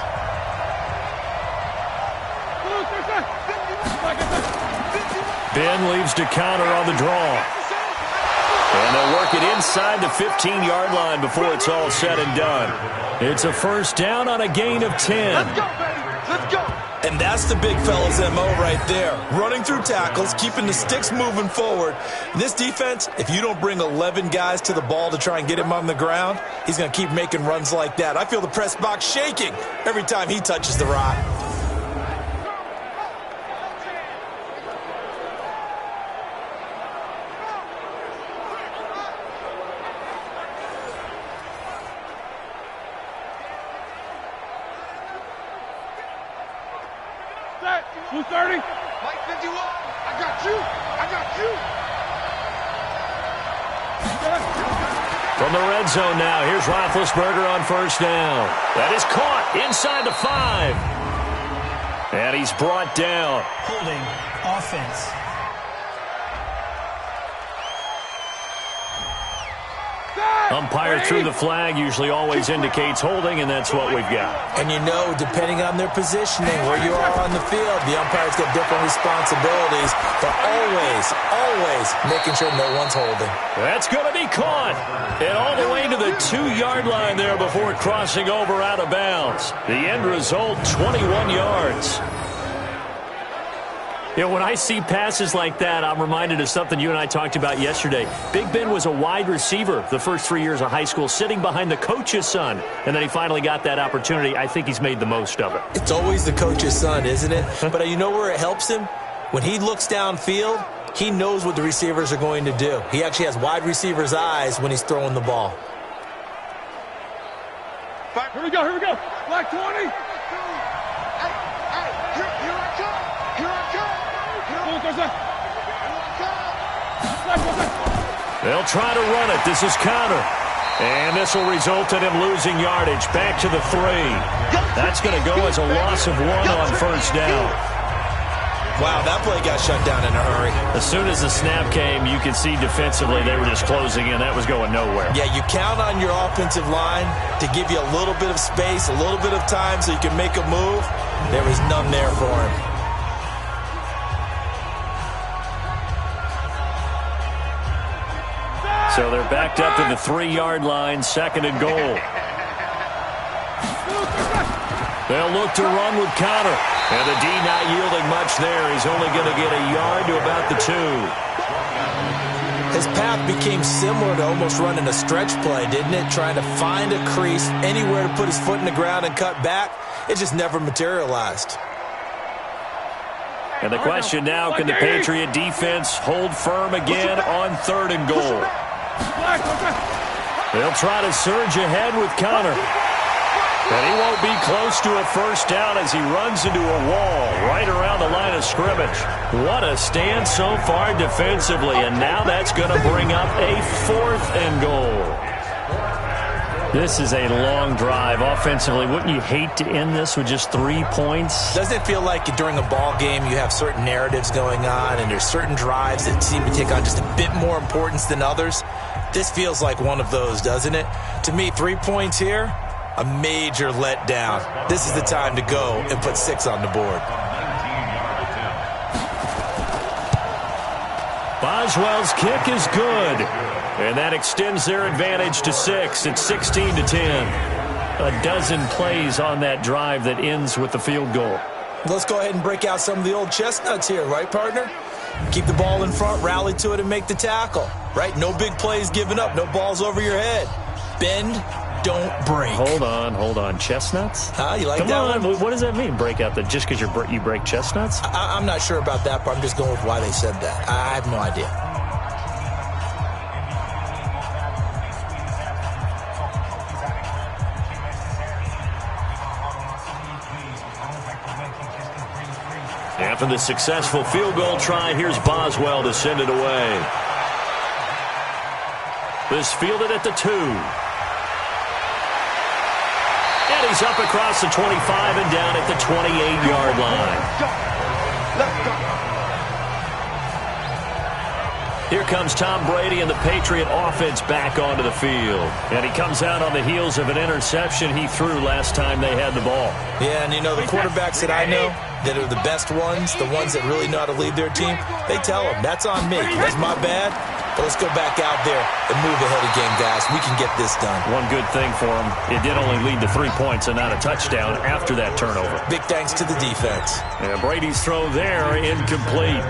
Ben leaves to Connor on the draw. And they'll work it inside the 15-yard line before it's all said and done. It's a 1st down on a gain of 10. Let's go, baby. Let's go. And that's the big fella's MO right there. Running through tackles, keeping the sticks moving forward. In this defense, if you don't bring 11 guys to the ball to try and get him on the ground, he's going to keep making runs like that. I feel the press box shaking every time he touches the rock. Who's 30? Mike 51. I got you. I got you. From the red zone now, here's Roethlisberger on 1st down. That is caught inside the 5. And he's brought down. Holding offense. Umpire threw the flag, usually always indicates holding, and that's what we've got. And you know, depending on their positioning, where you are on the field, the umpire's got different responsibilities, but always making sure no one's holding. That's going to be caught. And all the way to the 2-yard line there before crossing over out of bounds. The end result, 21 yards. You know, when I see passes like that, I'm reminded of something you and I talked about yesterday. Big Ben was a wide receiver the first 3 years of high school, sitting behind the coach's son. And then he finally got that opportunity. I think he's made the most of it. It's always the coach's son, isn't it? But you know where it helps him? When he looks downfield, he knows what the receivers are going to do. He actually has wide receiver's eyes when he's throwing the ball. Here we go. Black 20. They'll try to run it. This is Connor. And this will result in him losing yardage. Back to the 3. That's going to go as a loss of 1 on 1st down. Wow, that play got shut down in a hurry. As soon as the snap came, you could see defensively they were just closing in. That was going nowhere. Yeah, you count on your offensive line to give you a little bit of space, a little bit of time so you can make a move. There was none there for him. So they're backed up to the 3-yard line, 2nd and goal. They'll look to run with Connor. And the D not yielding much there. He's only going to get a yard to about the 2. His path became similar to almost running a stretch play, didn't it? Trying to find a crease, anywhere to put his foot in the ground and cut back. It just never materialized. And the question now, can the Patriot defense hold firm again on 3rd and goal? They'll try to surge ahead with Connor. And he won't be close to a first down as he runs into a wall right around the line of scrimmage. What a stand so far defensively, and now that's going to bring up a 4th and goal. This is a long drive offensively. Wouldn't you hate to end this with just 3 points? Doesn't it feel like during a ball game you have certain narratives going on and there's certain drives that seem to take on just a bit more importance than others? This feels like one of those, doesn't it? To me, 3 points here, a major letdown. This is the time to go and put 6 on the board. Boswell's kick is good. And that extends their advantage to 6. It's 16-10. A dozen plays on that drive that ends with the field goal. Let's go ahead and break out some of the old chestnuts here, right, partner? Keep the ball in front, rally to it, and make the tackle, right? No big plays given up, no balls over your head. Bend, don't break. Hold on. Chestnuts? You like Come that on. one? What does that mean, break out? Just because you break chestnuts? I'm not sure about that, but I'm just going with why they said that. I have no idea. After the successful field goal try, here's Boswell to send it away. This fielded at the 2. And he's up across the 25 and down at the 28-yard line. Let's go. Here comes Tom Brady and the Patriot offense back onto the field. And he comes out on the heels of an interception he threw last time they had the ball. Yeah, and you know, the quarterbacks that I know that are the best ones, the ones that really know how to lead their team, they tell them, that's on me. That's my bad. But let's go back out there and move ahead again, guys. We can get this done. One good thing for him, it did only lead to 3 points and not a touchdown after that turnover. Big thanks to the defense. And Brady's throw there, incomplete.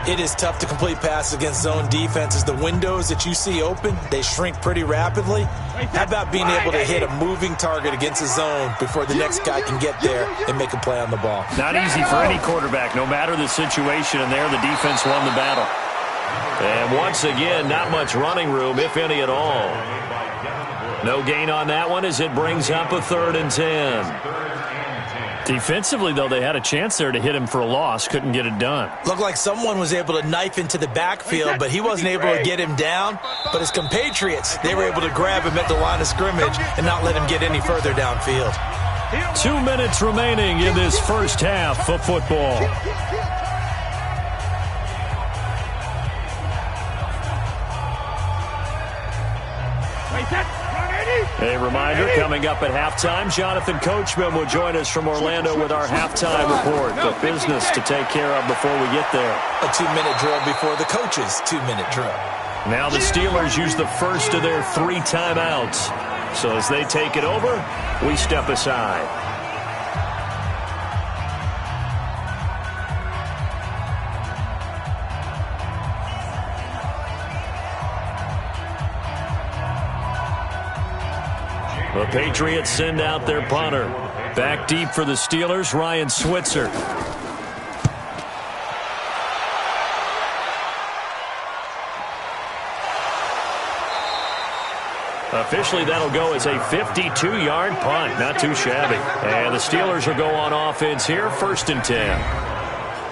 It is tough to complete passes against zone defenses. The windows that you see open, they shrink pretty rapidly. How about being able to hit a moving target against a zone before the next guy can get there and make a play on the ball? Not easy for any quarterback, no matter the situation, and there the defense won the battle. And once again, not much running room, if any at all. No gain on that one as it brings up a 3rd and 10. Defensively, though, they had a chance there to hit him for a loss. Couldn't get it done. Looked like someone was able to knife into the backfield, but he wasn't able to get him down. But his compatriots, they were able to grab him at the line of scrimmage and not let him get any further downfield. 2 minutes remaining in this first half of football. A reminder, coming up at halftime, Jonathan Coachman will join us from Orlando with our halftime report. But business to take care of before we get there. A 2-minute drill before the coach's 2-minute drill. Now the Steelers use the first of their 3 timeouts. So as they take it over, we step aside. The Patriots send out their punter. Back deep for the Steelers, Ryan Switzer. Officially, that'll go as a 52-yard punt. Not too shabby. And the Steelers will go on offense here, 1st and 10.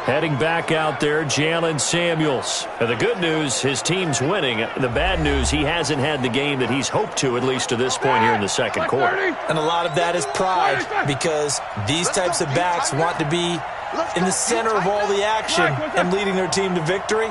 Heading back out there, Jalen Samuels. And the good news, his team's winning. The bad news, he hasn't had the game that he's hoped to, at least to this point here in the second quarter. And a lot of that is pride, because these types of backs want to be in the center of all the action and leading their team to victory.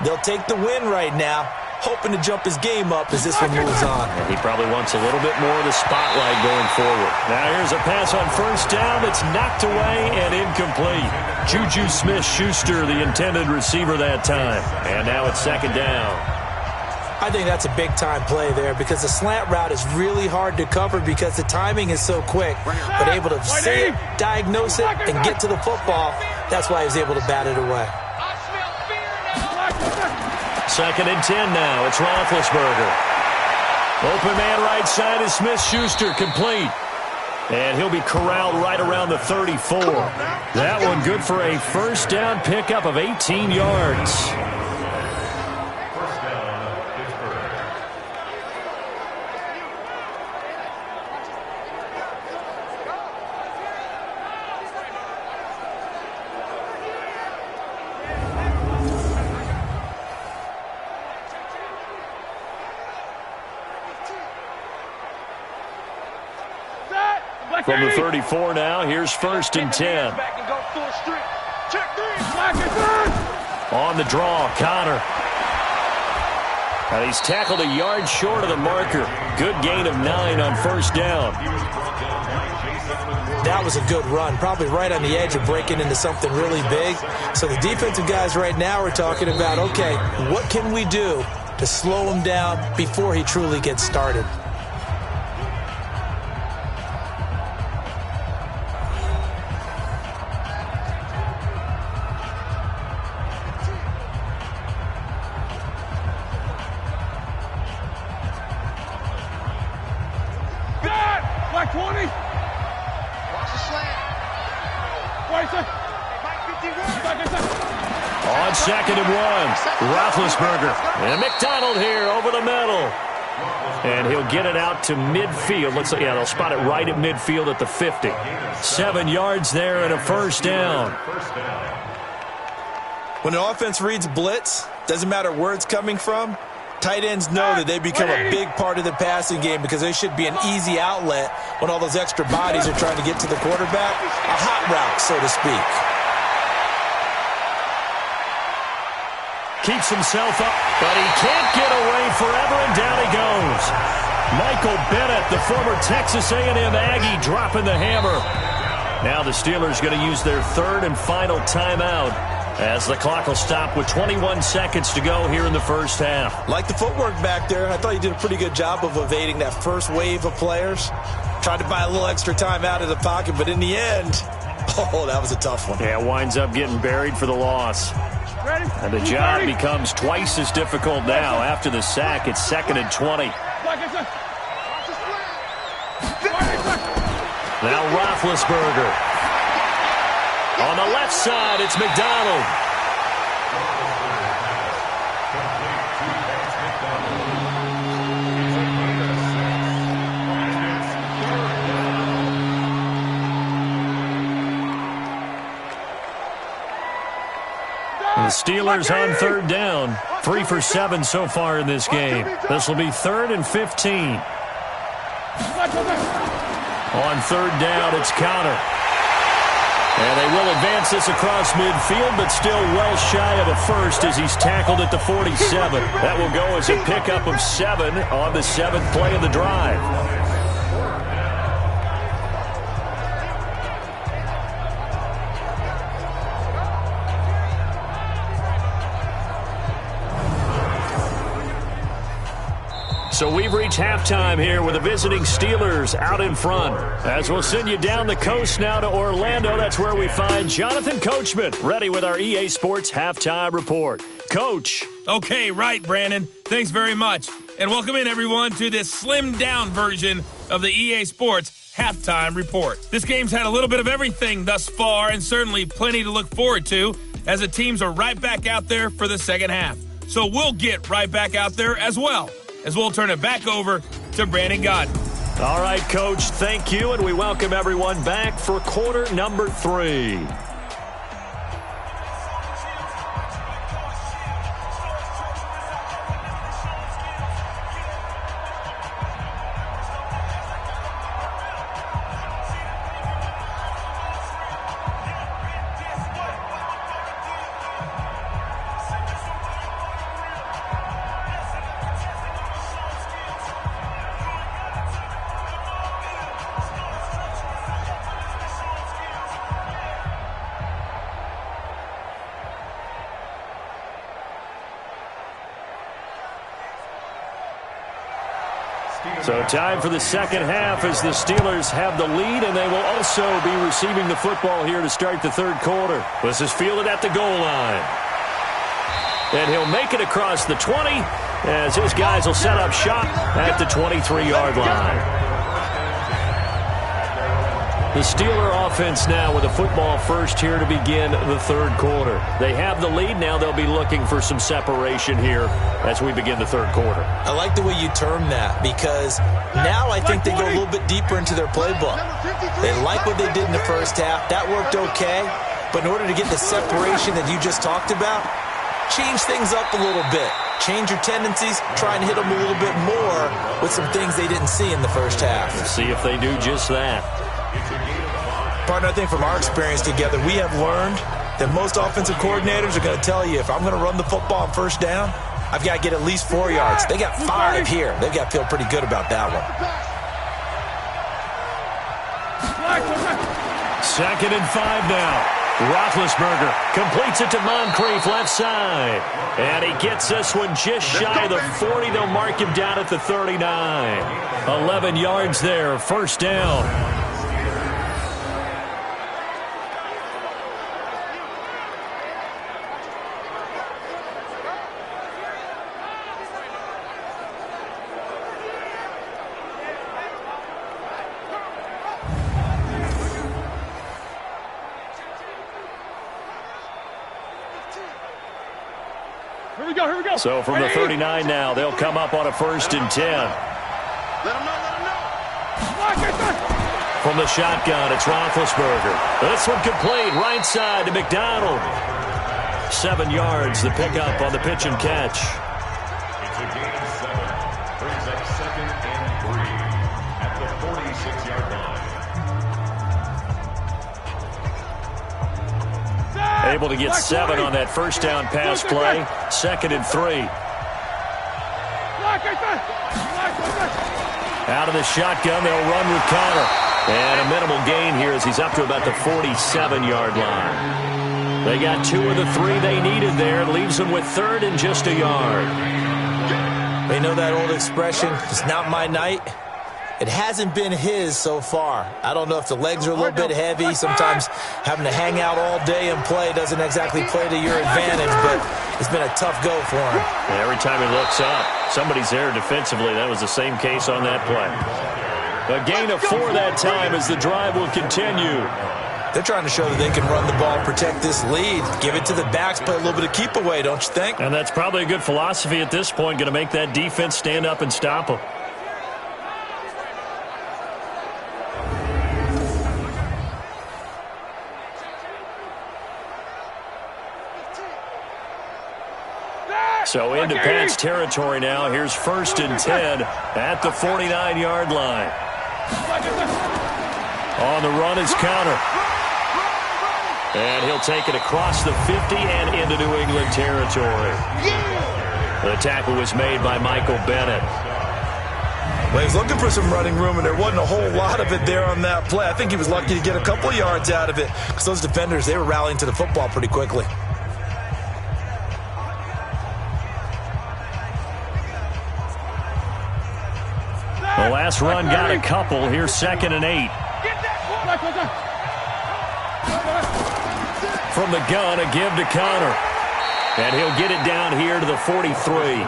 They'll take the win right now, hoping to jump his game up as this one moves on. He probably wants a little bit more of the spotlight going forward. Now here's a pass on first down that's knocked away and incomplete. Juju Smith-Schuster, the intended receiver that time. And now it's 2nd down. I think that's a big-time play there because the slant route is really hard to cover because the timing is so quick. But able to see it, diagnose it, and get to the football, that's why he was able to bat it away. 2nd and 10 now. It's Roethlisberger. Open man right side is Smith-Schuster, complete. And he'll be corralled right around the 34. That one good for a first down pickup of 18 yards. First down, Pittsburgh. From the 34 now, here's 1st and 10. On the draw, Connor. And he's tackled a yard short of the marker. Good gain of 9 on 1st down. That was a good run, probably right on the edge of breaking into something really big. So the defensive guys right now are talking about, okay, what can we do to slow him down before he truly gets started? Black 20. Watch the slant. On 2nd and 1, Roethlisberger. And McDonald here over the middle. And he'll get it out to midfield. Looks like, yeah, they'll spot it right at midfield at the 50. 7 yards there and a first down. When an offense reads blitz, doesn't matter where it's coming from, tight ends know that they become a big part of the passing game because they should be an easy outlet when all those extra bodies are trying to get to the quarterback. A hot route, so to speak. Keeps himself up, but he can't get away forever, and down he goes. Michael Bennett, the former Texas A&M Aggie, dropping the hammer. Now the Steelers going to use their 3rd and final timeout as the clock will stop with 21 seconds to go here in the first half. Like the footwork back there, I thought he did a pretty good job of evading that first wave of players. Tried to buy a little extra time out of the pocket, but in the end, oh, that was a tough one. Yeah, winds up getting buried for the loss. And the job becomes twice as difficult now after the sack. It's 2nd and 20. Now Roethlisberger. On the left side, it's McDonald. The Steelers on 3rd down. 3 for 7 so far in this game. This will be 3rd and 15. On 3rd down, it's Connor. And they will advance this across midfield, but still well shy of a first as he's tackled at the 47. That will go as a pickup of 7 on the 7th play of the drive. So we've reached halftime here with the visiting Steelers out in front. As we'll send you down the coast now to Orlando, that's where we find Jonathan Coachman, ready with our EA Sports Halftime Report. Coach. Okay, right, Brandon. Thanks very much. And welcome in, everyone, to this slimmed-down version of the EA Sports Halftime Report. This game's had a little bit of everything thus far, and certainly plenty to look forward to, as the teams are right back out there for the second half. So we'll get right back out there as well, as we'll turn it back over to Brandon Godden. All right, Coach, thank you, and we welcome everyone back for quarter number 3. So time for the second half as the Steelers have the lead, and they will also be receiving the football here to start the third quarter. This is fielded at the goal line. And he'll make it across the 20 as his guys will set up shop at the 23-yard line. The Steeler offense now with a football first here to begin the third quarter. They have the lead. Now they'll be looking for some separation here as we begin the third quarter. I like the way you term that because now I think they go a little bit deeper into their playbook. They like what they did in the first half. That worked okay. But in order to get the separation that you just talked about, change things up a little bit. Change your tendencies. Try and hit them a little bit more with some things they didn't see in the first half. Let's see if they do just that. Partner, I think from our experience together, we have learned that most offensive coordinators are going to tell you, if I'm going to run the football on first down, I've got to get at least 4 yards. They got 5 here. They've got to feel pretty good about that one. 2nd and 5 now. Roethlisberger completes it to Moncrief left side. And he gets this one just shy of the 40. They'll mark him down at the 39. 11 yards there, first down. Here we go. So from the 39 now, they'll come up on a 1st and 10. Let him know. From the shotgun, it's Roethlisberger. This one complete, right side to McDonald. 7 yards, the pickup on the pitch and catch. It's a gain of 7. Brings up 2nd and 3 at the 46-yard line. Able to get 7 on that first down pass play. 2nd and 3. Out of the shotgun, they'll run with Connor. And a minimal gain here as he's up to about the 47-yard line. They got 2 of the 3 they needed there. It leaves them with 3rd and just a yard. They know that old expression, it's not my night. It hasn't been his so far. I don't know if the legs are a little bit heavy. Sometimes having to hang out all day and play doesn't exactly play to your advantage, but it's been a tough go for him. And every time he looks up, somebody's there defensively. That was the same case on that play. A gain of 4 that time as the drive will continue. They're trying to show that they can run the ball and protect this lead. Give it to the backs, play a little bit of keep away, don't you think? And that's probably a good philosophy at this point, going to make that defense stand up and stop them. So into Pats territory now. Here's 1st and 10 at the 49-yard line. On the run is Connor. And he'll take it across the 50 and into New England territory. The tackle was made by Michael Bennett. Well, he was looking for some running room, and there wasn't a whole lot of it there on that play. I think he was lucky to get a couple of yards out of it because those defenders, they were rallying to the football pretty quickly. The last run got a couple. Here's 2nd and 8. From the gun, a give to Connor. And he'll get it down here to the 43.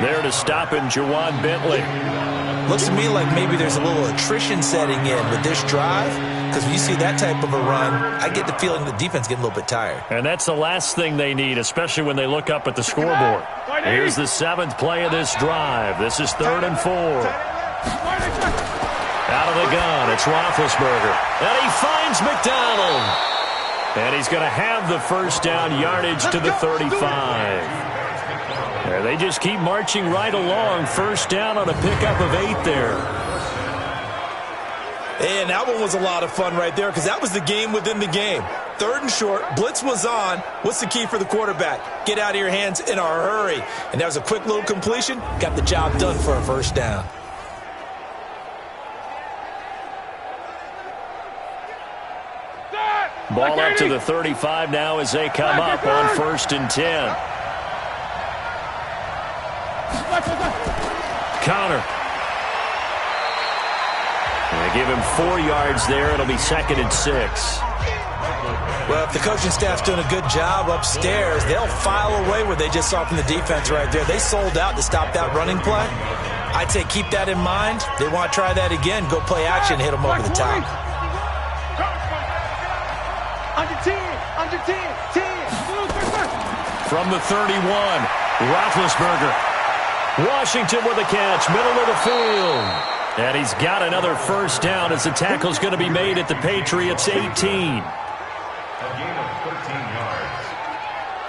There to stop him, Jawan Bentley. Looks to me like maybe there's a little attrition setting in with this drive. Because when you see that type of a run, I get the feeling the defense getting a little bit tired. And that's the last thing they need, especially when they look up at the scoreboard. Here's the 7th play of this drive. This is 3rd and 4. Out of the gun, it's Roethlisberger. And he finds McDonald. And he's going to have the first down, yardage to the 35. They just keep marching right along. First down on a pickup of 8 there. And that one was a lot of fun right there because that was the game within the game. 3rd and short, blitz was on. What's the key for the quarterback? Get out of your hands in a hurry. And that was a quick little completion. Got the job done for a first down. Ball up to the 35 now as they come up on 1st and 10. Connor give him 4 yards there. It'll be 2nd and 6. Well, if the coaching staff's doing a good job upstairs, they'll file away what they just saw from the defense right there. They sold out to stop that running play. I'd say keep that in mind. They want to try that again. Go play action, hit them over the top. Under 10, under 10, 10. From the 31, Roethlisberger. Washington with a catch, middle of the field. And he's got another first down as the tackle's going to be made at the Patriots 18. A gain of 13 yards.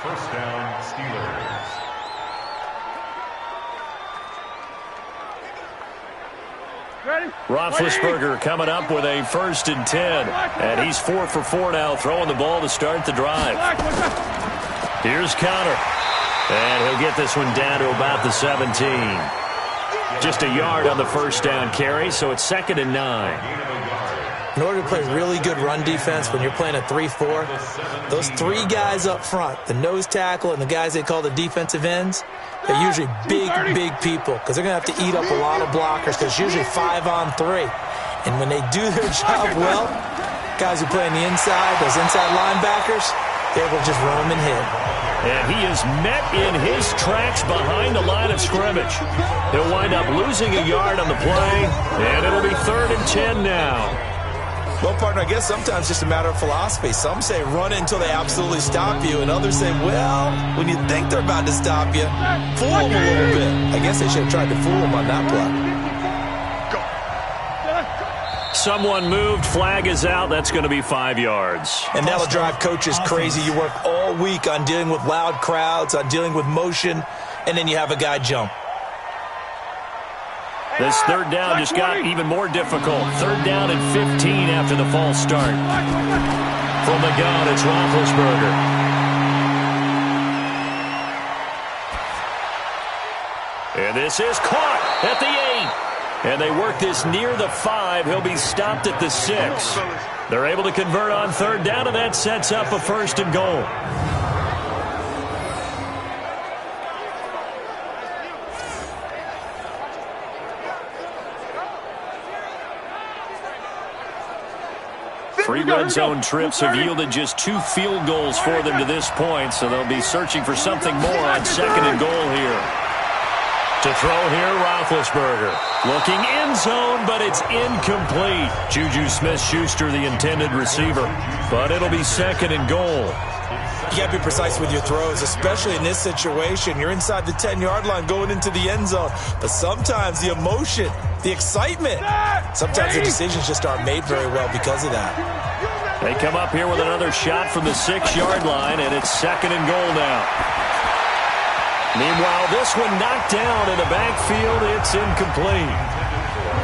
First down, Steelers. Ready? Roethlisberger coming up with a 1st and 10. And he's 4 for 4 now, throwing the ball to start the drive. Here's Connor. And he'll get this one down to about the 17. Just a yard on the first down carry, so it's 2nd and 9. In order to play really good run defense when you're playing a 3-4, those 3 guys up front, the nose tackle and the guys they call the defensive ends, they're usually big people because they're going to have to eat up a lot of blockers because it's usually 5 on 3. And when they do their job well, guys who play on the inside, those inside linebackers, they're able to just run them and hit. And he is met in his tracks behind the line of scrimmage. He'll wind up losing a yard on the play, and it'll be 3rd and 10 now. Well, partner, I guess sometimes it's just a matter of philosophy. Some say run it until they absolutely stop you, and others say, well, when you think they're about to stop you, fool them a little bit. I guess they should have tried to fool them on that play. Someone moved, flag is out. That's going to be 5 yards. And that'll drive coaches crazy. You work all week on dealing with loud crowds, on dealing with motion, and then you have a guy jump. This 3rd down just got even more difficult. 3rd down and 15 after the false start. From the gun, it's Roethlisberger. And this is caught at the 8. And they work this near the 5. He'll be stopped at the 6. They're able to convert on 3rd down, and that sets up a 1st and goal. Three red zone trips have yielded just 2 field goals for them to this point, so they'll be searching for something more on 2nd and goal here. To throw here, Roethlisberger. Looking end zone, but it's incomplete. Juju Smith-Schuster, the intended receiver. But it'll be 2nd and goal. You got to be precise with your throws, especially in this situation. You're inside the 10-yard line going into the end zone. But sometimes the emotion, the excitement, sometimes the decisions just aren't made very well because of that. They come up here with another shot from the 6-yard line, and it's 2nd and goal now. Meanwhile, this one knocked down in the backfield. It's incomplete.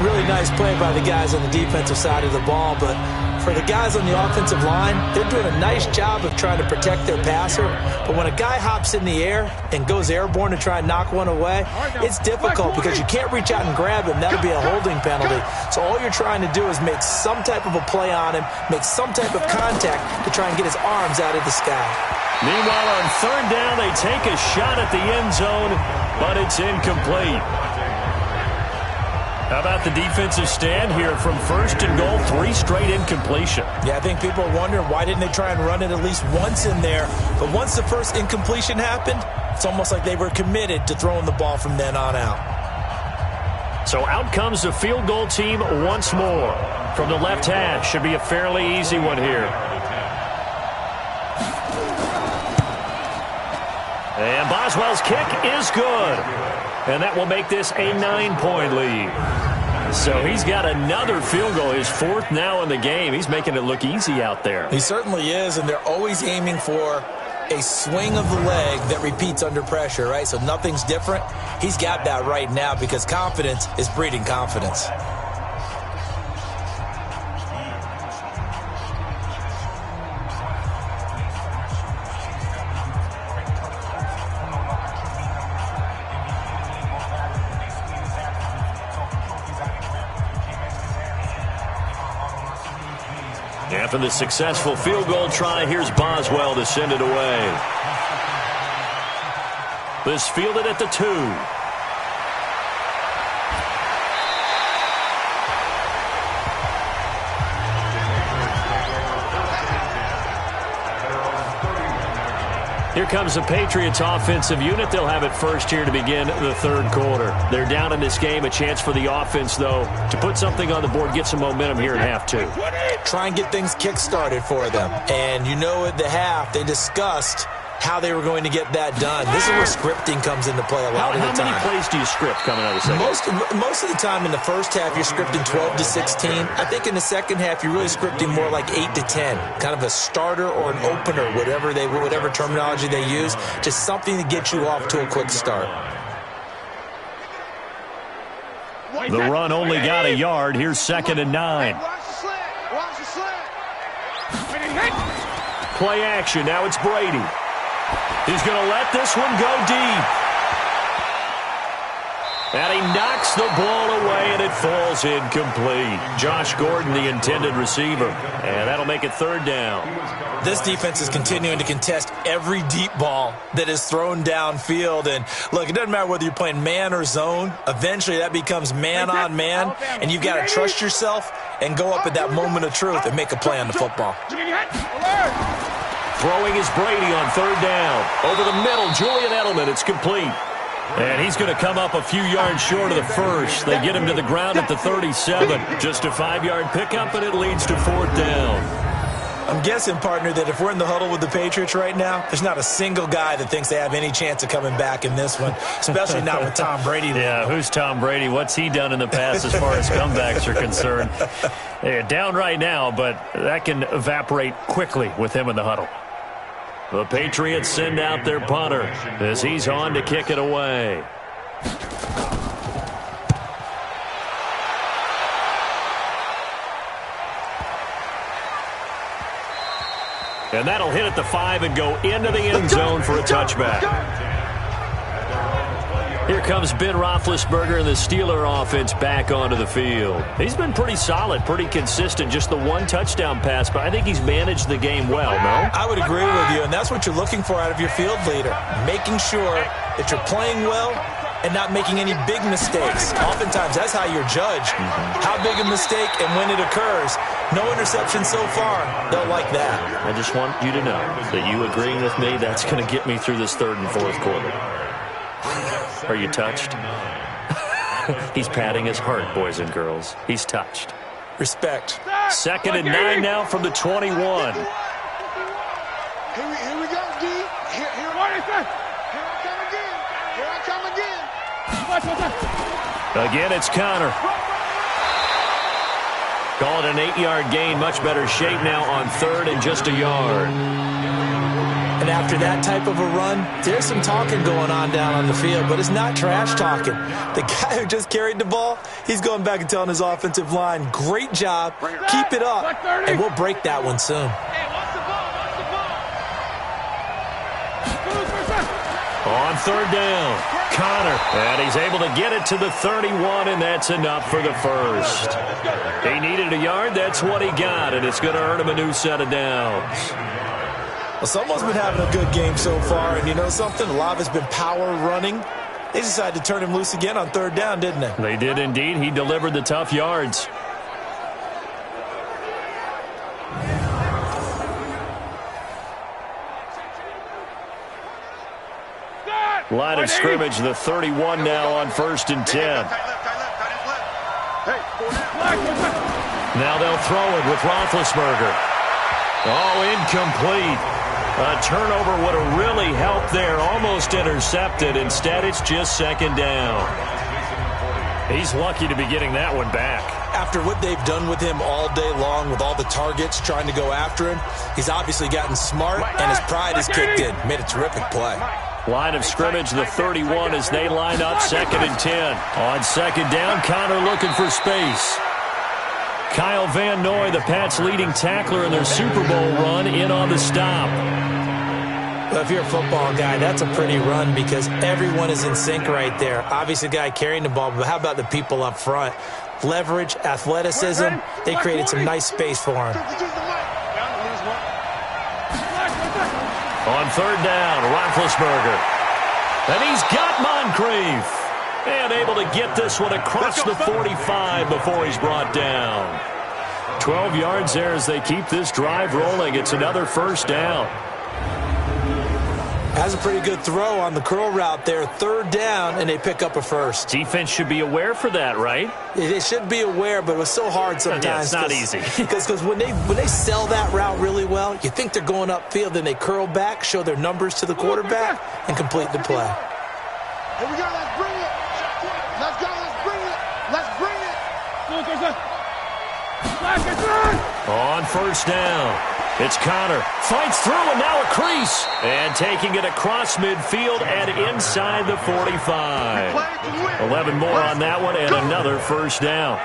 Really nice play by the guys on the defensive side of the ball, but for the guys on the offensive line, they're doing a nice job of trying to protect their passer. But when a guy hops in the air and goes airborne to try and knock one away, it's difficult because you can't reach out and grab him. That'll be a holding penalty. So all you're trying to do is make some type of a play on him, make some type of contact to try and get his arms out of the sky. Meanwhile, on 3rd down, they take a shot at the end zone, but it's incomplete. How about the defensive stand here from 1st and goal, 3 straight incompletion? Yeah, I think people are wondering why didn't they try and run it at least once in there. But once the first incompletion happened, it's almost like they were committed to throwing the ball from then on out. So out comes the field goal team once more. From the left hash, should be a fairly easy one here. And Boswell's kick is good. And that will make this a 9-point lead. So he's got another field goal, his 4th now in the game. He's making it look easy out there. He certainly is, and they're always aiming for a swing of the leg that repeats under pressure, right? So nothing's different. He's got that right now because confidence is breeding confidence. After the successful field goal try, here's Boswell to send it away. This fielded at the 2. Here comes the Patriots offensive unit. They'll have it first here to begin the third quarter. They're down in this game. A chance for the offense, though, to put something on the board, get some momentum here in half two. Try and get things kick-started for them. And you know at the half, they discussed how they were going to get that done. This is where scripting comes into play a lot of the time. How many plays do you script coming out of the second? Most of the time in the first half, you're scripting 12 to 16. I think in the second half, you're really scripting more like 8 to 10. Kind of a starter or an opener, whatever terminology they use. Just something to get you off to a quick start. The run only got a yard. Here's 2nd and 9. Play action. Now it's Brady. He's going to let this one go deep. And he knocks the ball away, and it falls incomplete. Josh Gordon, the intended receiver. And that'll make it 3rd down. This defense is continuing to contest every deep ball that is thrown downfield. And, look, it doesn't matter whether you're playing man or zone. Eventually, that becomes man on man. And you've got to trust yourself and go up at that moment of truth and make a play on the football. Throwing is Brady on 3rd down. Over the middle, Julian Edelman. It's complete. And he's going to come up a few yards short of the first. They get him to the ground at the 37. Just a 5-yard pickup, and it leads to 4th down. I'm guessing, partner, that if we're in the huddle with the Patriots right now, there's not a single guy that thinks they have any chance of coming back in this one, especially not with Tom Brady. Yeah, who's Tom Brady? What's he done in the past as far as comebacks are concerned? They're down right now, but that can evaporate quickly with him in the huddle. The Patriots send out their punter as he's on to kick it away. And that'll hit at the 5 and go into the end zone for a touchback. Here comes Ben Roethlisberger and the Steeler offense back onto the field. He's been pretty solid, pretty consistent, just the one touchdown pass, but I think he's managed the game well, no? I would agree with you, and that's what you're looking for out of your field leader, making sure that you're playing well and not making any big mistakes. Oftentimes, that's how you're judged. How big a mistake and when it occurs. No interception so far. They'll like that. I just want you to know that you agreeing with me, that's going to get me through this 3rd and 4th quarter. Are you touched? He's patting his heart, boys and girls. He's touched. Respect. 2nd and 9 now from the 21. Here we go, D. Here I come again. Again, it's Connor. Call it an 8-yard gain. Much better shape now on 3rd and just a yard. And after that type of a run, there's some talking going on down on the field, but it's not trash talking. The guy who just carried the ball, he's going back and telling his offensive line, great job, keep it up, and we'll break that one soon. On 3rd down, Connor, and he's able to get it to the 31, and that's enough for the first. He needed a yard, that's what he got, and it's going to earn him a new set of downs. Well, someone's been having a good game so far, and you know something? A lot of it's been power running. They decided to turn him loose again on 3rd down, didn't they? They did indeed. He delivered the tough yards. Line of scrimmage, the 31 now on 1st and 10. Now they'll throw it with Roethlisberger. Oh, incomplete. A turnover would have really helped there. Almost intercepted. Instead, it's just 2nd down. He's lucky to be getting that one back. After what they've done with him all day long with all the targets trying to go after him, he's obviously gotten smart, and his pride has kicked in. Made a terrific play. Line of scrimmage, the 31 as they line up 2nd and 10. On 2nd down, Connor looking for space. Kyle Van Noy, the Pats' leading tackler in their Super Bowl run, in on the stop. Well, if you're a football guy, that's a pretty run because everyone is in sync right there. Obviously, the guy carrying the ball, but how about the people up front? Leverage, athleticism, they created some nice space for him. On 3rd down, Roethlisberger. And he's got Moncrief. And able to get this one across the 45 before he's brought down. 12 yards there as they keep this drive rolling. It's another 1st down. That's a pretty good throw on the curl route there. 3rd down, and they pick up a first. Defense should be aware for that, right? They should be aware, but it was so hard sometimes. Yeah, it's not easy. Because when they sell that route really well, you think they're going upfield, then they curl back, show their numbers to the quarterback, and complete the play. Here we go, let's bring it. Let's go, let's bring it. Let's bring it. On 1st down. It's Connor. Fights through, and now a crease. And taking it across midfield and inside the 45. 11 more on that one, and another 1st down.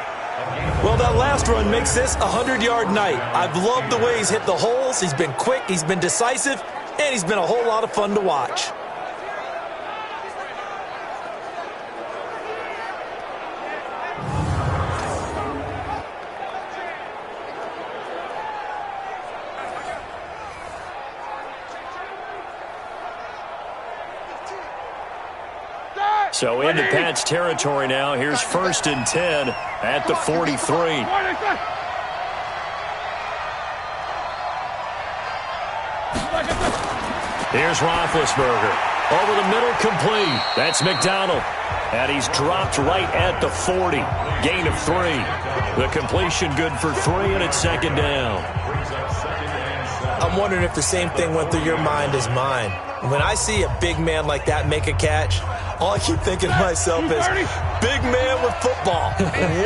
Well, that last run makes this a 100-yard night. I've loved the way he's hit the holes. He's been quick, he's been decisive, and he's been a whole lot of fun to watch. So into Pat's territory now. Here's 1st and 10 at the 43. Here's Roethlisberger. Over the middle, complete. That's McDonald. And he's dropped right at the 40. Gain of 3. The completion good for 3, and it's 2nd down. I'm wondering if the same thing went through your mind as mine. When I see a big man like that make a catch, all I keep thinking to myself is, big man with football.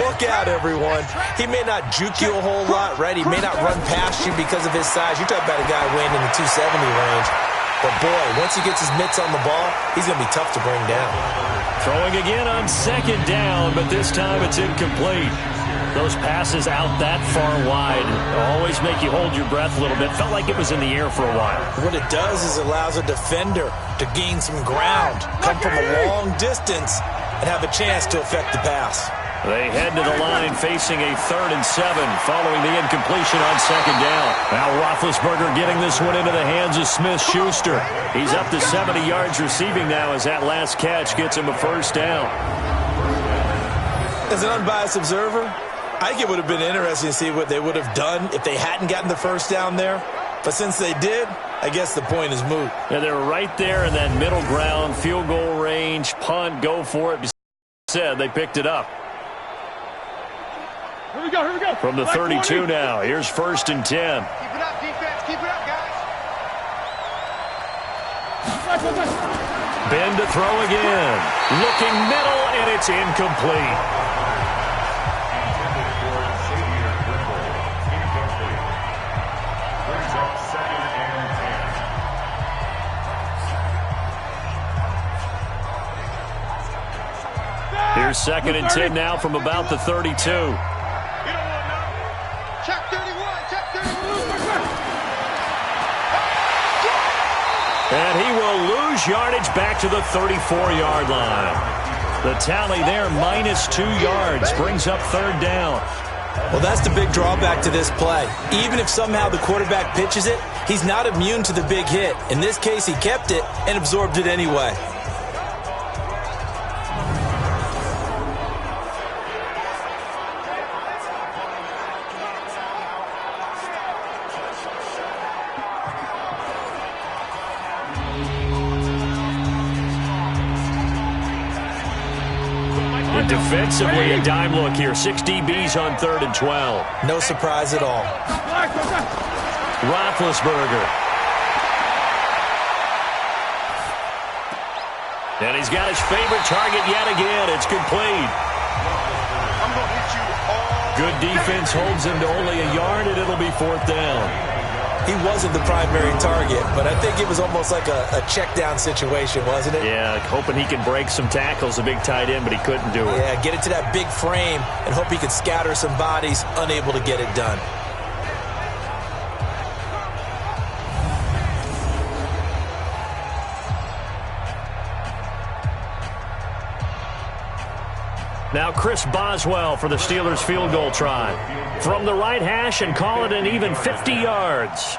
Look out, everyone. He may not juke you a whole lot, right? He may not run past you because of his size. You're talking about a guy weighing in the 270 range. But, boy, once he gets his mitts on the ball, he's going to be tough to bring down. Throwing again on 2nd down, but this time it's incomplete. Those passes out that far wide always make you hold your breath a little bit. Felt like it was in the air for a while. What it does is it allows a defender to gain some ground, come from a long distance, and have a chance to affect the pass. They head to the line facing a 3rd and 7 following the incompletion on 2nd down. Now Roethlisberger getting this one into the hands of Smith-Schuster. He's up to 70 yards receiving now as that last catch gets him a 1st down. As an unbiased observer, I think it would have been interesting to see what they would have done if they hadn't gotten the 1st down there. But since they did, I guess the point is moot. Yeah, they're right there in that middle ground, field goal range, punt, go for it. Said they picked it up. Here we go, here we go. From the 32 now, here's 1st and 10. Keep it up, defense, keep it up, guys. Ben to throw again. Looking middle, and it's incomplete. Here's 2nd and 10 now from about the 32. Check 31, check 31. And he will lose yardage back to the 34-yard line. The tally there, -2 yards, brings up 3rd down. Well, that's the big drawback to this play. Even if somehow the quarterback pitches it, he's not immune to the big hit. In this case, he kept it and absorbed it anyway. Defensively, a dime look here. 6 DBs on 3rd and 12. No surprise at all. Roethlisberger. And he's got his favorite target yet again. It's complete. I'm going to hit you all. Good defense holds him to only a yard, and it'll be 4th down. He wasn't the primary target, but I think it was almost like a check down situation, wasn't it? Yeah, hoping he can break some tackles, a big tight end, but he couldn't do it. Yeah, get it to that big frame and hope he could scatter some bodies, unable to get it done. Now Chris Boswell for the Steelers field goal try. From the right hash and call it an even 50 yards.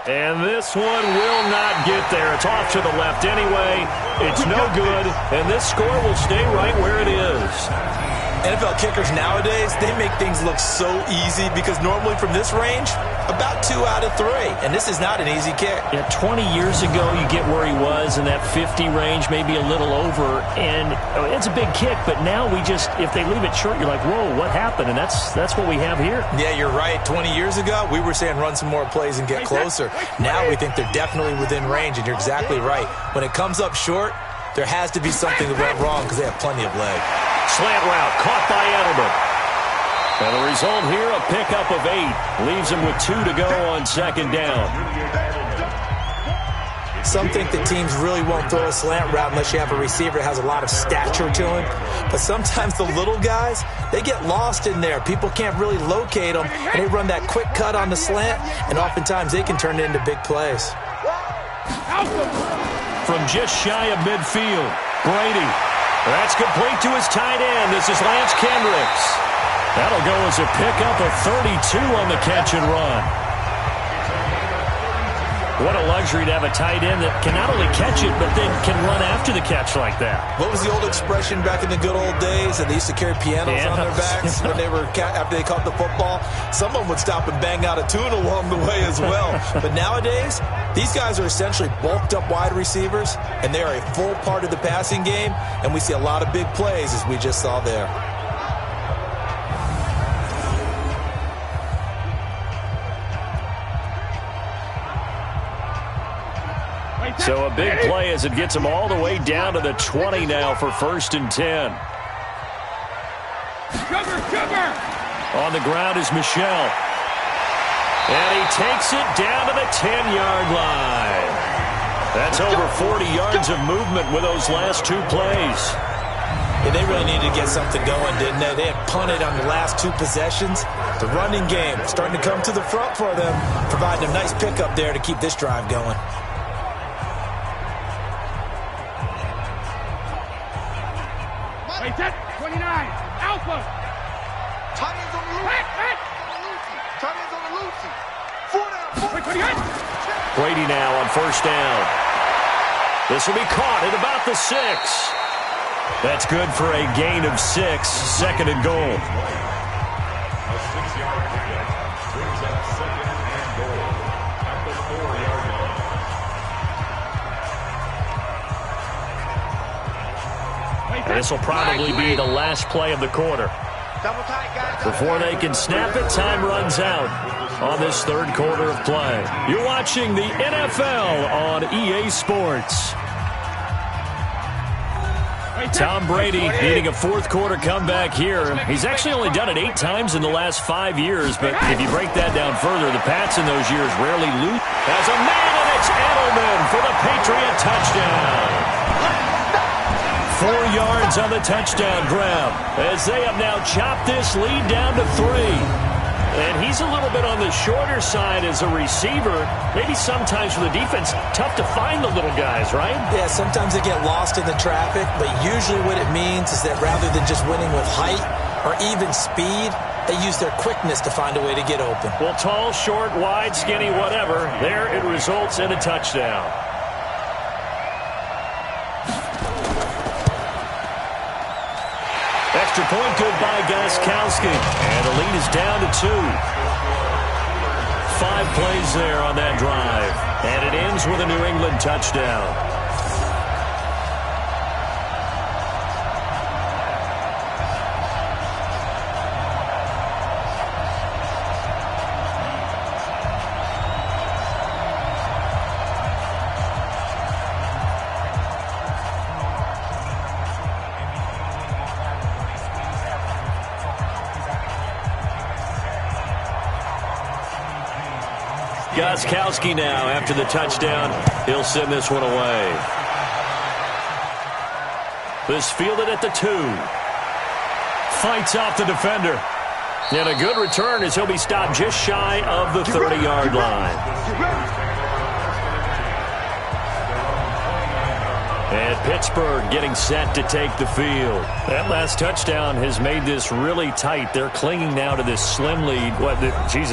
And this one will not get there. It's off to the left anyway. It's no good, and this score will stay right where it is. NFL kickers nowadays, they make things look so easy because normally from this range, about 2 out of 3. And this is not an easy kick. Yeah, 20 years ago, you get where he was in that 50 range, maybe a little over. And it's a big kick, but now if they leave it short, you're like, whoa, what happened? And that's what we have here. Yeah, you're right. 20 years ago, we were saying run some more plays and get closer. Now we think they're definitely within range, and you're exactly right. When it comes up short, there has to be something that went wrong because they have plenty of leg. Slant route caught by Edelman. And the result here, a pickup of 8. Leaves him with 2 to go on second down. Some think that teams really won't throw a slant route unless you have a receiver that has a lot of stature to him. But sometimes the little guys, they get lost in there. People can't really locate them, and they run that quick cut on the slant, and oftentimes they can turn it into big plays. From just shy of midfield, Brady. That's complete to his tight end. This is Lance Kendricks. That'll go as a pickup of 32 on the catch and run. What a luxury to have a tight end that can not only catch it, but then can run after the catch like that. What was the old expression back in the good old days that they used to carry pianos on their backs when they were after they caught the football? Some of them would stop and bang out a tune along the way as well. But nowadays, these guys are essentially bulked up wide receivers, and they are a full part of the passing game, and we see a lot of big plays as we just saw there. So a big play as it gets him all the way down to the 20 now for 1st and 10. On the ground is Michel. And he takes it down to the 10-yard line. That's over 40 yards of movement with those last 2 plays. Yeah, they really needed to get something going, didn't they? They had punted on the last 2 possessions. The running game starting to come to the front for them, providing a nice pickup there to keep this drive going. Wait, 29, Alpha. Tight ends on the loose. Tight ends on the loose. 4 down. Brady now on 1st down. This will be caught at about the 6. That's good for a gain of 6, 2nd and goal. A 6-yard pickup brings up 2nd and goal at the 4-yard line. And this will probably be the last play of the quarter. Before they can snap it, time runs out on this 3rd quarter of play. You're watching the NFL on EA Sports. Tom Brady needing a 4th quarter comeback here. He's actually only done it 8 times in the last 5 years, but if you break that down further, the Pats in those years rarely lose. As a man, and it's Edelman for the Patriot touchdown. 4 yards on the touchdown grab as they have now chopped this lead down to 3. And he's a little bit on the shorter side as a receiver. Maybe sometimes for the defense, tough to find the little guys, right? Yeah, sometimes they get lost in the traffic, but usually what it means is that rather than just winning with height or even speed, they use their quickness to find a way to get open. Well, tall, short, wide, skinny, whatever, there it results in a touchdown. Extra point good by Gostkowski. And the lead is down to 2. 5 plays there on that drive. And it ends with a New England touchdown. Gostkowski now after the touchdown. He'll send this one away. This fielded at the 2. Fights off the defender. And a good return as he'll be stopped just shy of the 30-yard line. And Pittsburgh getting set to take the field. That last touchdown has made this really tight. They're clinging now to this slim lead.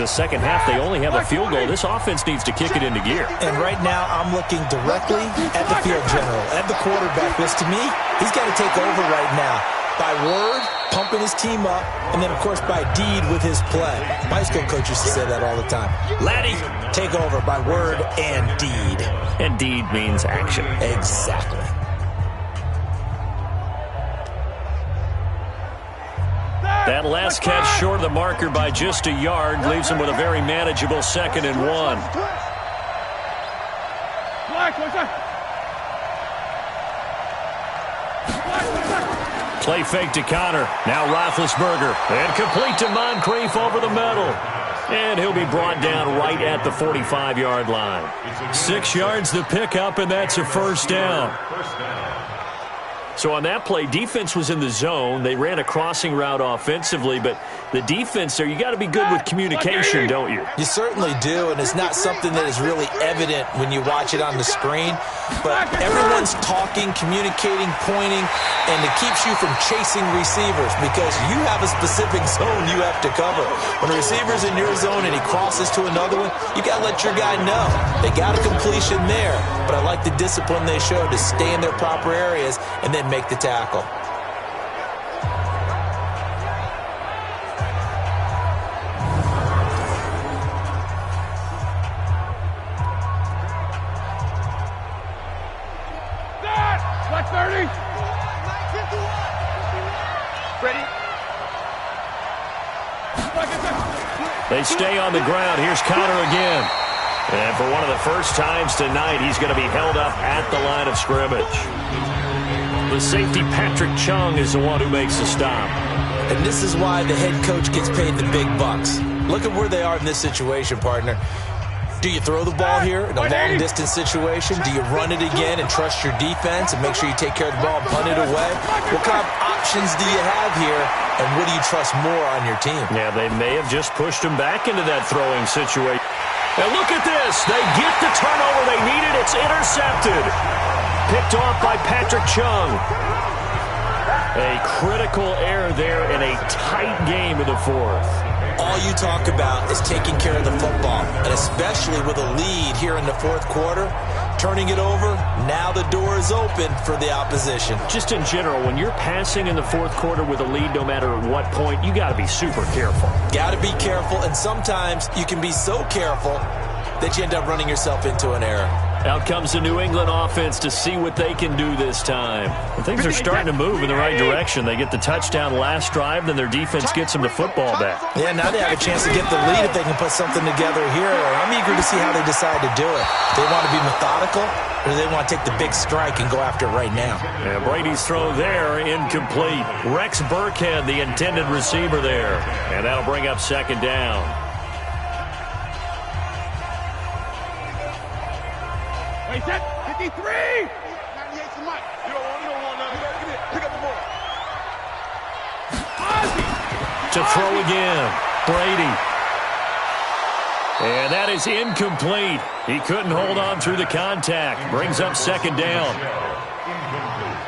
Second half, they only have a field goal. This offense needs to kick it into gear. And right now, I'm looking directly at the field general, at the quarterback, because to me, he's got to take over right now. by word, pumping his team up, and then, of course, by deed with his play. My high school coach used to say that all the time. Laddie, take over by word and deed. And deed means action. Exactly. That last catch short of the marker by just a yard leaves him with a very manageable 2nd and 1. Play fake to Connor. Now Roethlisberger. And complete to Moncrief over the middle. And he'll be brought down right at the 45-yard line. 6 yards the pickup, and that's a first down. So on that play, defense was in the zone. They ran a crossing route offensively, but the defense there, you got to be good with communication, don't you? You certainly do, and it's not something that is really evident when you watch it on the screen. But everyone's talking, communicating, pointing, and it keeps you from chasing receivers because you have a specific zone you have to cover. When a receiver's in your zone and he crosses to another one, you got to let your guy know. They got a completion there, but I like the discipline they showed to stay in their proper areas and then make the tackle. Black 30. Ready? They stay on the ground. Here's Connor again. And for one of the first times tonight, he's going to be held up at the line of scrimmage. The safety, Patrick Chung, is the one who makes the stop. And this is why the head coach gets paid the big bucks. Look at where they are in this situation, partner. Do you throw the ball here in a long-distance situation? Do you run it again and trust your defense and make sure you take care of the ball and punt it away? What kind of options do you have here, and what do you trust more on your team? Yeah, they may have just pushed him back into that throwing situation. And look at this. They get the turnover they needed. It's intercepted. Picked off by Patrick Chung. A critical error there in a tight game in the fourth. All you talk about is taking care of the football, and especially with a lead here in the fourth quarter, turning it over, now the door is open for the opposition. Just in general, when you're passing in the fourth quarter with a lead, no matter at what point, you got to be super careful. Got to be careful, and sometimes you can be so careful that you end up running yourself into an error. Out comes the New England offense to see what they can do this time. And things are starting to move in the right direction. They get the touchdown last drive, then their defense gets them the football back. Yeah, now they have a chance to get the lead if they can put something together here. I'm eager to see how they decide to do it. Do they want to be methodical, or do they want to take the big strike and go after it right now? Yeah, Brady's throw there, incomplete. Rex Burkhead, the intended receiver there. And that'll bring up 2nd down. Wait, set. 53. 98 to Mike. You don't want none. You gotta get it. Pick up the ball. To throw again. Brady. And that is incomplete. He couldn't hold on through the contact. Brings up 2nd down. Incomplete.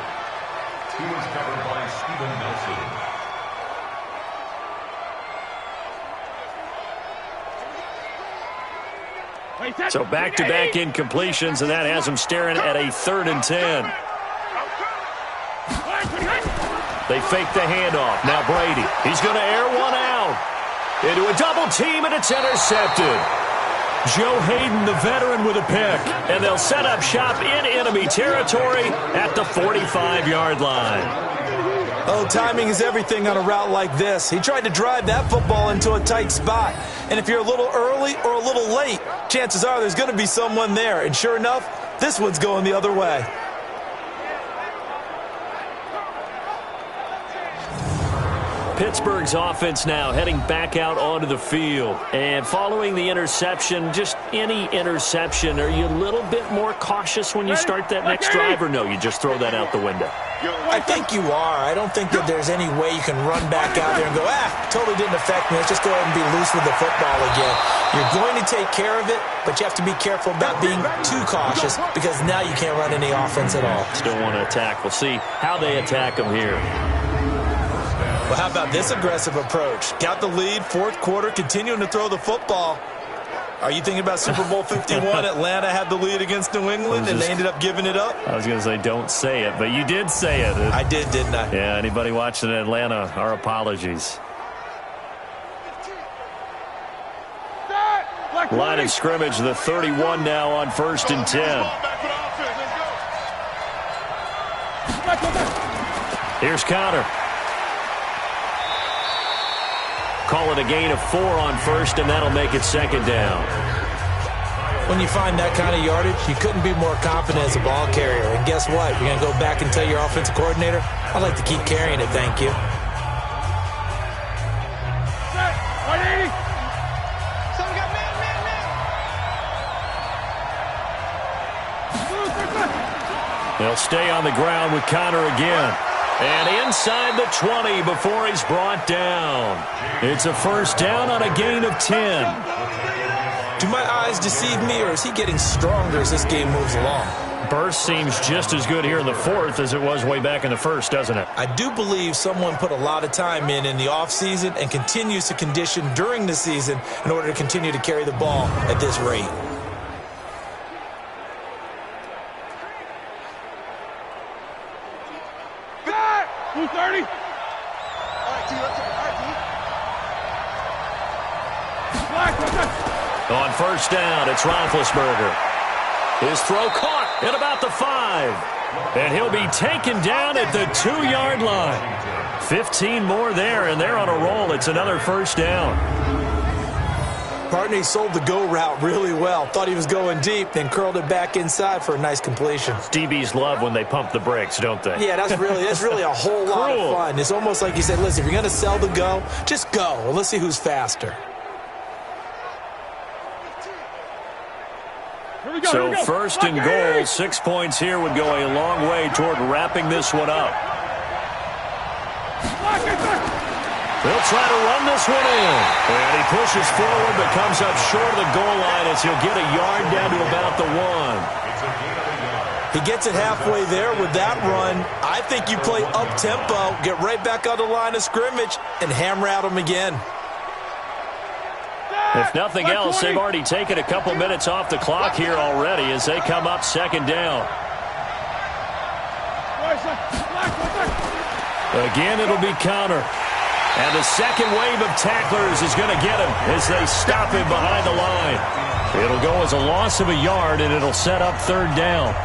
He was covered by Steven Nelson. So back-to-back incompletions, and that has him staring at a 3rd and 10. They fake the handoff. Now Brady. He's going to air one out. Into a double team, and it's intercepted. Joe Hayden, the veteran, with a pick. And they'll set up shop in enemy territory at the 45-yard line. Oh, timing is everything on a route like this. He tried to drive that football into a tight spot. And if you're a little early or a little late, chances are there's going to be someone there. And sure enough, this one's going the other way. Pittsburgh's offense now heading back out onto the field. And following the interception, just any interception, are you a little bit more cautious when you start that next drive, or no, you just throw that out the window? I think you are. I don't think that there's any way you can run back out there and go, totally didn't affect me. Let's just go ahead and be loose with the football again. You're going to take care of it, but you have to be careful about being too cautious because now you can't run any offense at all. Still want to attack. We'll see how they attack them here. Well, how about this aggressive approach? Got the lead, fourth quarter, continuing to throw the football. Are you thinking about Super Bowl 51? Atlanta had the lead against New England, and they ended up giving it up? I was going to say don't say it, but you did say it. I did, didn't I? Yeah, anybody watching in Atlanta, our apologies. Line of scrimmage, the 31 now on 1st and 10. Here's Connor. Call it a gain of 4 on 1st, and that'll make it 2nd down. When you find that kind of yardage, you couldn't be more confident as a ball carrier. And guess what? You're going to go back and tell your offensive coordinator, I'd like to keep carrying it, thank you. They'll stay on the ground with Connor again. And inside the 20 before he's brought down. It's a 1st down on a gain of 10. Do my eyes deceive me, or is he getting stronger as this game moves along? Burst seems just as good here in the 4th as it was way back in the 1st, doesn't it? I do believe someone put a lot of time in the offseason and continues to condition during the season in order to continue to carry the ball at this rate. On 1st down, it's Roethlisberger. His throw caught at about the 5. And he'll be taken down at the 2-yard line. 15 more there, and they're on a roll. It's another 1st down. Partner, he sold the go route really well. Thought he was going deep, then curled it back inside for a nice completion. DBs love when they pump the brakes, don't they? Yeah, that's really a whole lot of fun. It's almost like you said, listen, if you're going to sell the go, just go. Well, let's see who's faster. So 1st and goal, 6 points here would go a long way toward wrapping this one up. They'll try to run this one in. And he pushes forward but comes up short of the goal line as he'll get a yard down to about the 1. He gets it halfway there with that run. I think you play up-tempo, get right back on the line of scrimmage, and hammer at him again. If nothing else, they've already taken a couple minutes off the clock here already as they come up 2nd down. Again, it'll be Connor. And the second wave of tacklers is going to get him as they stop him behind the line. It'll go as a loss of a yard, and it'll set up 3rd down.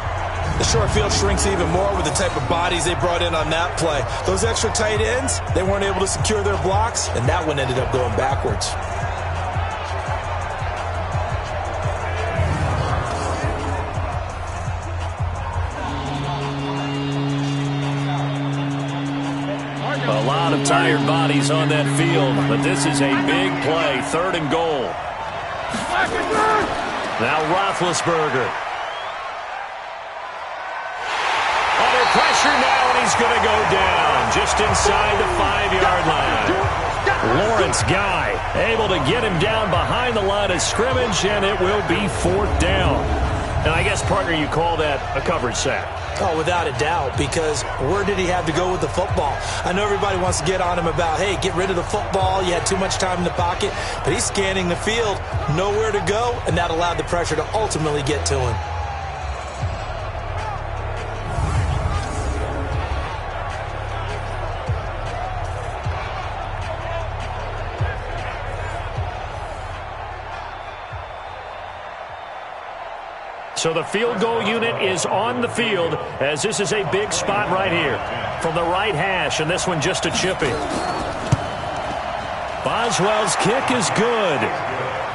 The short field shrinks even more with the type of bodies they brought in on that play. Those extra tight ends, they weren't able to secure their blocks, and that one ended up going backwards. A lot of tired bodies on that field, but this is a big play. 3rd and goal. Now Roethlisberger. Under pressure now, and he's going to go down just inside the 5-yard line. Lawrence Guy able to get him down behind the line of scrimmage, and it will be 4th down. And I guess, partner, you call that a coverage sack. Oh, without a doubt, because where did he have to go with the football? I know everybody wants to get on him about, hey, get rid of the football. You had too much time in the pocket. But he's scanning the field, nowhere to go, and that allowed the pressure to ultimately get to him. So the field goal unit is on the field as this is a big spot right here from the right hash, and this one just a chipping. Boswell's kick is good,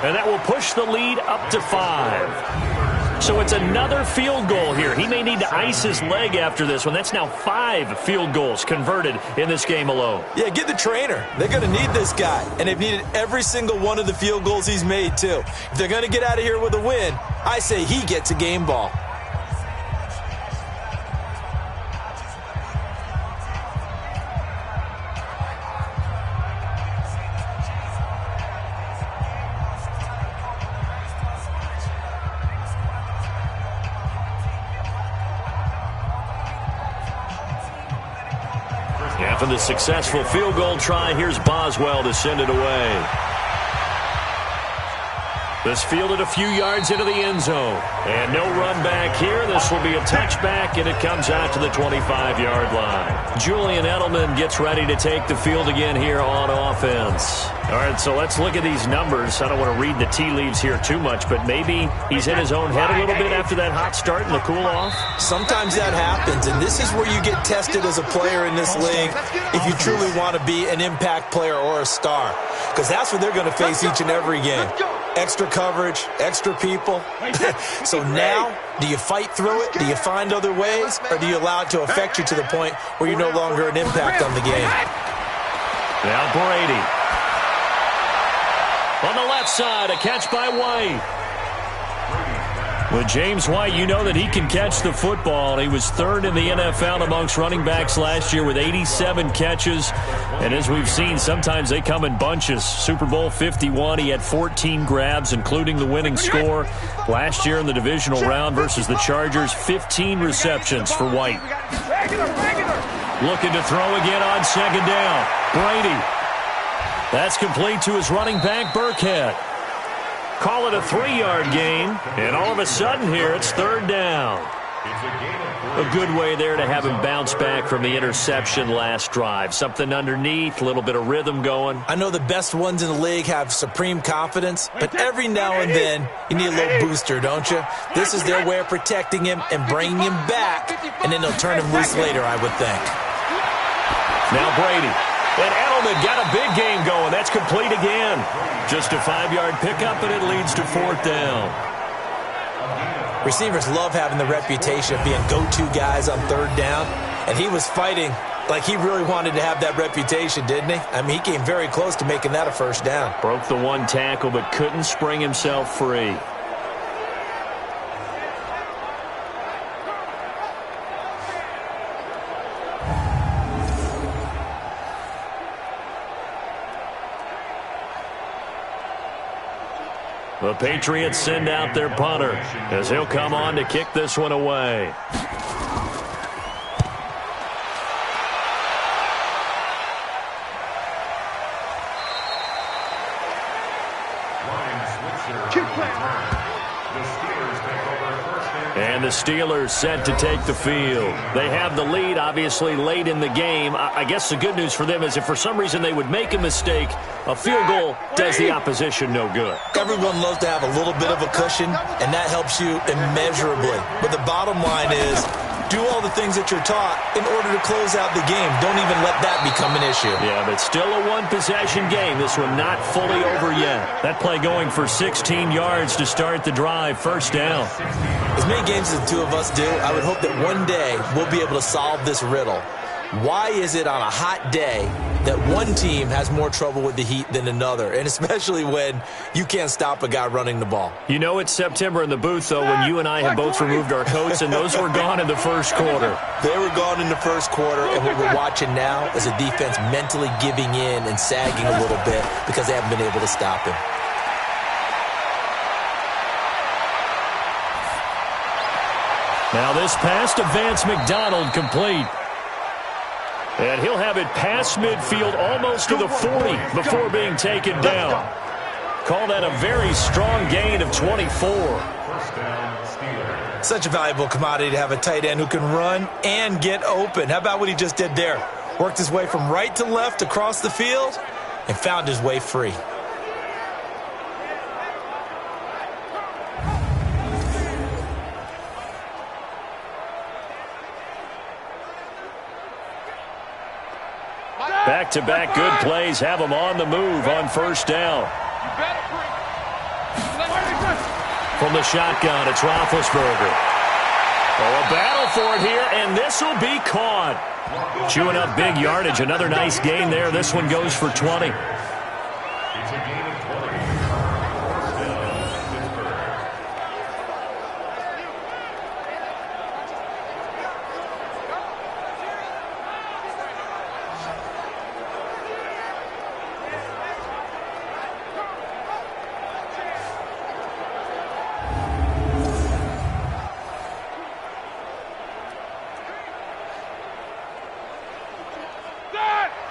and that will push the lead up to 5. So it's another field goal here. He may need to ice his leg after this one. That's now 5 field goals converted in this game alone. Yeah, get the trainer. They're going to need this guy, and they've needed every single one of the field goals he's made, too. If they're going to get out of here with a win, I say he gets a game ball. After the successful field goal try, here's Boswell to send it away. This fielded a few yards into the end zone. And no run back here. This will be a touchback, and it comes out to the 25-yard line. Julian Edelman gets ready to take the field again here on offense. All right, so let's look at these numbers. I don't want to read the tea leaves here too much, but maybe he's in his own head a little bit after that hot start and the cool-off. Sometimes that happens, and this is where you get tested as a player in this league if you truly want to be an impact player or a star, because that's what they're going to face each and every game. Extra coverage, extra people. So now, do you fight through it? Do you find other ways? Or do you allow it to affect you to the point where you're no longer an impact on the game? Now Brady. On the left side, a catch by White. With James White, you know that he can catch the football. He was third in the NFL amongst running backs last year with 87 catches. And as we've seen, sometimes they come in bunches. Super Bowl 51, he had 14 grabs, including the winning score. Last year in the divisional round versus the Chargers, 15 receptions for White. Looking to throw again on second down. Brady. That's complete to his running back, Burkhead. Call it a 3-yard gain, and all of a sudden here it's third down. A good way there to have him bounce back from the interception last drive. Something underneath, a little bit of rhythm going. I know the best ones in the league have supreme confidence, but every now and then you need a little booster, don't you? This is their way of protecting him and bringing him back, and then they'll turn him loose later, I would think. Now Brady. And Edelman got a big game going. That's complete again. Just a 5-yard pickup, and it leads to fourth down. Receivers love having the reputation of being go-to guys on third down, and he was fighting like he really wanted to have that reputation, didn't he? I mean, he came very close to making that a first down. Broke the one tackle, but couldn't spring himself free. The Patriots send out their punter as he'll come on to kick this one away. And the Steelers set to take the field. They have the lead, obviously, late in the game. I guess the good news for them is if for some reason they would make a mistake, a field goal does the opposition no good. Everyone loves to have a little bit of a cushion, and that helps you immeasurably. But the bottom line is, do all the things that you're taught in order to close out the game. Don't even let that become an issue. Yeah, but still a one-possession game. This one not fully over yet. That play going for 16 yards to start the drive. First down. As many games as the two of us do, I would hope that one day we'll be able to solve this riddle. Why is it on a hot day that one team has more trouble with the heat than another, and especially when you can't stop a guy running the ball? You know it's September in the booth, though, when you and I have both removed our coats, and those were gone in the first quarter. They were gone in the first quarter, and what we're watching now is a defense mentally giving in and sagging a little bit because they haven't been able to stop him. Now this pass to Vance McDonald complete. And he'll have it past midfield almost to the 40 before being taken down. Call that a very strong gain of 24. Such a valuable commodity to have a tight end who can run and get open. How about what he just did there? Worked his way from right to left across the field and found his way free. Back-to-back good plays have them on the move on first down. From the shotgun, it's Roethlisberger. Oh, a battle for it here, and this will be caught. Chewing up big yardage. Another nice gain there. This one goes for 20. It's a gain of 20. First down, Pittsburgh.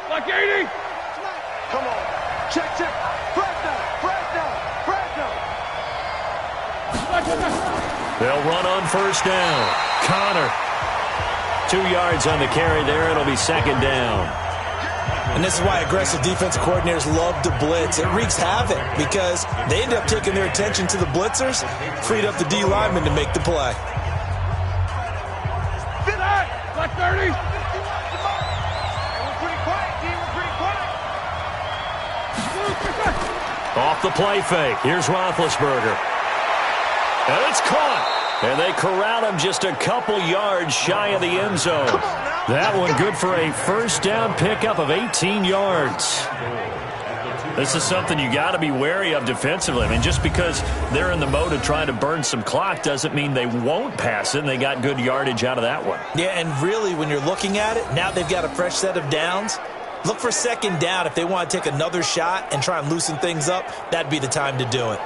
Like 80. Come on. Check. Press down. They'll run on first down. Connor. 2 yards on the carry there. It'll be second down. And this is why aggressive defensive coordinators love to blitz. It wreaks havoc because they end up taking their attention to the blitzers, freed up the D lineman to make the play. Black 30. Off the play fake. Here's Roethlisberger. And it's caught. And they corral him just a couple yards shy of the end zone. That one good for a first down pickup of 18 yards. This is something you got to be wary of defensively. I mean, just because they're in the mode of trying to burn some clock doesn't mean they won't pass it, and they got good yardage out of that one. Yeah, and really, when you're looking at it, now they've got a fresh set of downs. Look for second down. If they want to take another shot and try and loosen things up, that'd be the time to do it.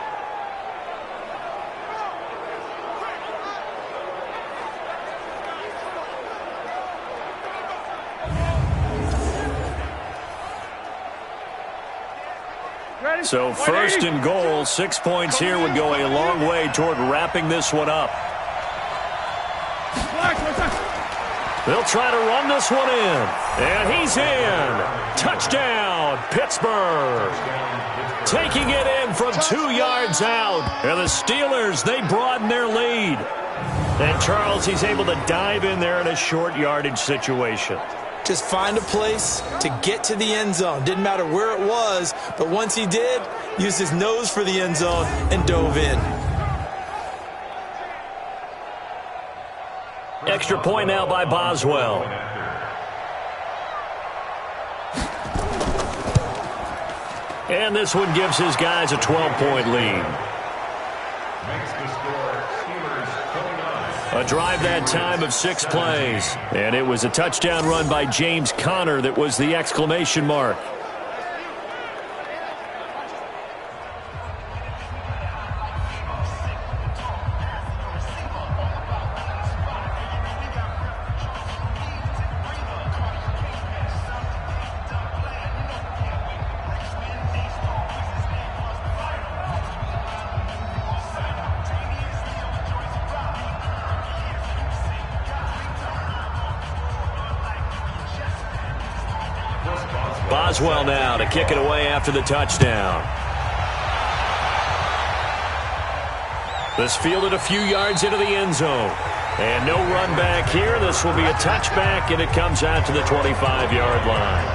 So first and goal, 6 points here would go a long way toward wrapping this one up. They'll try to run this one in. And he's in. Touchdown, Pittsburgh. Taking it in from 2 yards out. And the Steelers, they broaden their lead. And Charles, he's able to dive in there in a short yardage situation. Just find a place to get to the end zone. Didn't matter where it was, but once he did, used his nose for the end zone and dove in. Extra point now by Boswell. And this one gives his guys a 12-point lead. A drive that time of 6 plays. And it was a touchdown run by James Conner that was the exclamation mark. Boswell now to kick it away after the touchdown. This fielded a few yards into the end zone. And no run back here. This will be a touchback, and it comes out to the 25-yard line.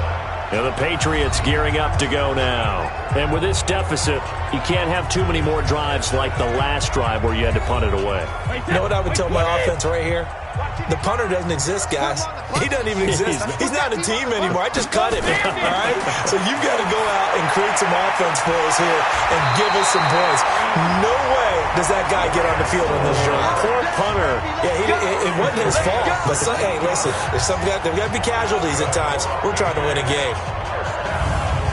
Now the Patriots gearing up to go now. And with this deficit, you can't have too many more drives like the last drive where you had to punt it away. You know what I would tell my offense right here? The punter doesn't exist, guys. He doesn't even exist. He's not a team anymore. I just cut him, all right? So you've got to go out and create some offense for us here and give us some points. No way does that guy get on the field on this drive. Poor punter. Yeah, it wasn't his fault. But, hey, listen, there's got to be casualties at times. We're trying to win a game.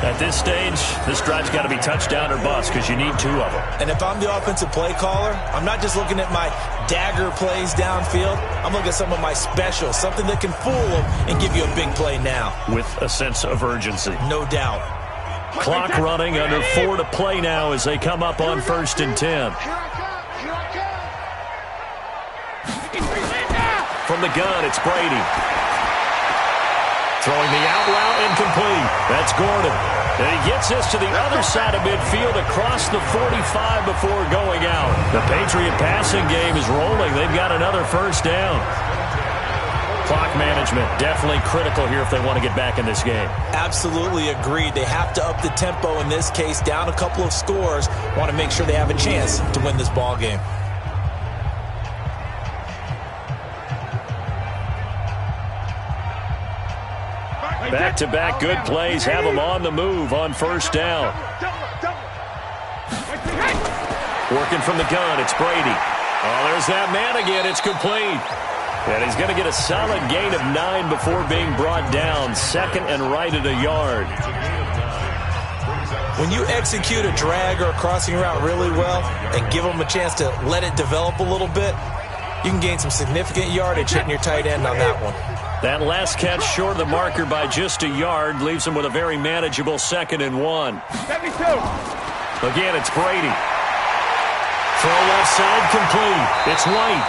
At this stage, this drive's got to be touchdown or bust because you need 2 of them. And if I'm the offensive play caller, I'm not just looking at my dagger plays downfield. I'm looking at some of my specials, something that can fool them and give you a big play now. With a sense of urgency. No doubt. Clock running, under 4 to play now as they come up on 1st and 10. From the gun, it's Brady. Throwing the out route incomplete. That's Gordon. And he gets this to the other side of midfield across the 45 before going out. The Patriot passing game is rolling. They've got another first down. Clock management definitely critical here if they want to get back in this game. Absolutely agreed. They have to up the tempo in this case, down a couple of scores. Want to make sure they have a chance to win this ball game. Back-to-back good plays have them on the move on first down. Working from the gun, it's Brady. Oh, there's that man again. It's complete. And he's going to get a solid gain of 9 before being brought down. Second and right at a yard. When you execute a drag or a crossing route really well and give them a chance to let it develop a little bit, you can gain some significant yardage hitting your tight end on that one. That last catch short of the marker by just a yard leaves him with a very manageable 2nd and 1. 72. Again, it's Brady. Throw left side complete. It's White.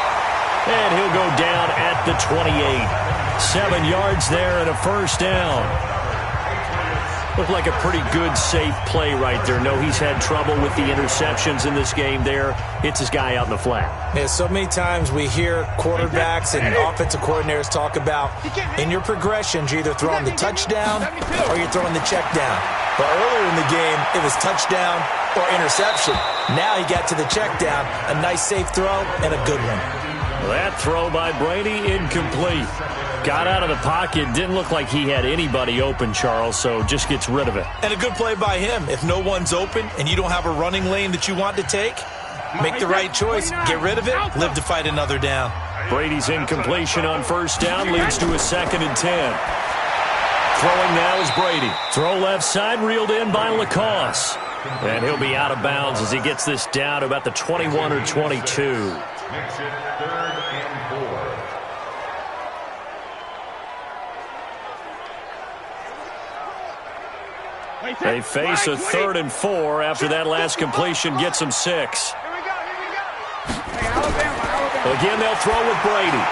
And he'll go down at the 28. 7 yards there and a first down. Looked like a pretty good, safe play right there. No, he's had trouble with the interceptions in this game there. Hits his guy out in the flat. Yeah, so many times we hear quarterbacks and offensive coordinators talk about in your progressions, you're either throwing the touchdown or you're throwing the check down. But earlier in the game, it was touchdown or interception. Now he got to the check down, a nice safe throw and a good one. That throw by Brady, incomplete. Got out of the pocket. Didn't look like he had anybody open, Charles, so just gets rid of it. And a good play by him. If no one's open and you don't have a running lane that you want to take, make the right choice. Get rid of it. Live to fight another down. Brady's incompletion on first down leads to a 2nd and 10. Throwing now is Brady. Throw left side, reeled in by Lacoste. And he'll be out of bounds as he gets this down to about the 21 or 22. Makes it 3rd and 4. They face a 3rd and 4 after that last completion gets them 6. Again, they'll throw with Brady.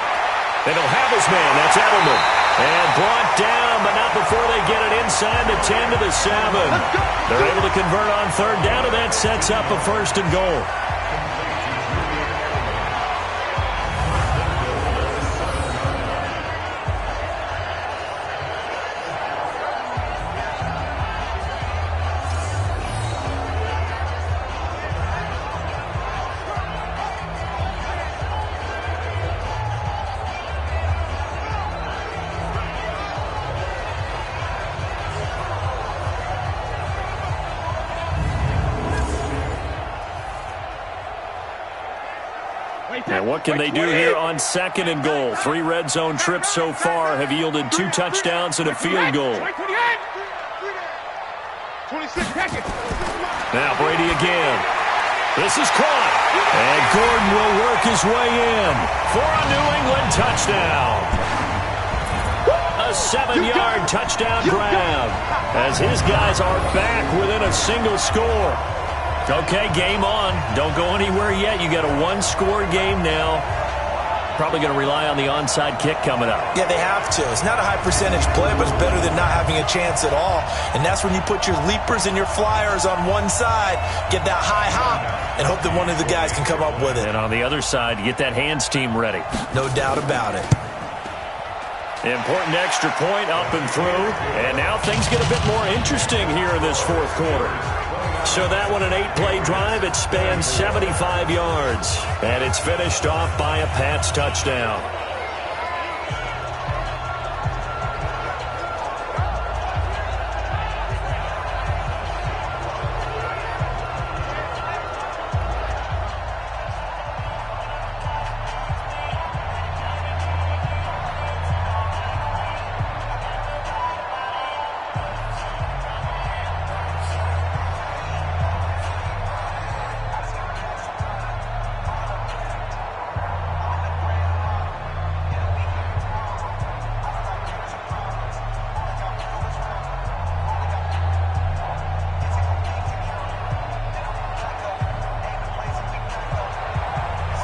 They don't have his man. That's Edelman. And brought down, but not before they get it inside the 10 to the 7. They're able to convert on 3rd down, and that sets up a 1st and goal. And what can they do here on 2nd and goal? 3 red zone trips so far have yielded 2 touchdowns and a field goal. Now Brady again. This is caught. And Gordon will work his way in for a New England touchdown. A 7-yard touchdown grab as his guys are back within a single score. Okay, game on. Don't go anywhere yet. You got a 1-score game now. Probably going to rely on the onside kick coming up. Yeah, they have to. It's not a high percentage play, but it's better than not having a chance at all. And that's when you put your leapers and your flyers on one side, get that high hop, and hope that one of the guys can come up with it. And on the other side, you get that hands team ready. No doubt about it. Important extra point up and through. And now things get a bit more interesting here in this 4th quarter. So that one, an 8-play drive. It spans 75 yards. And it's finished off by a Pats touchdown.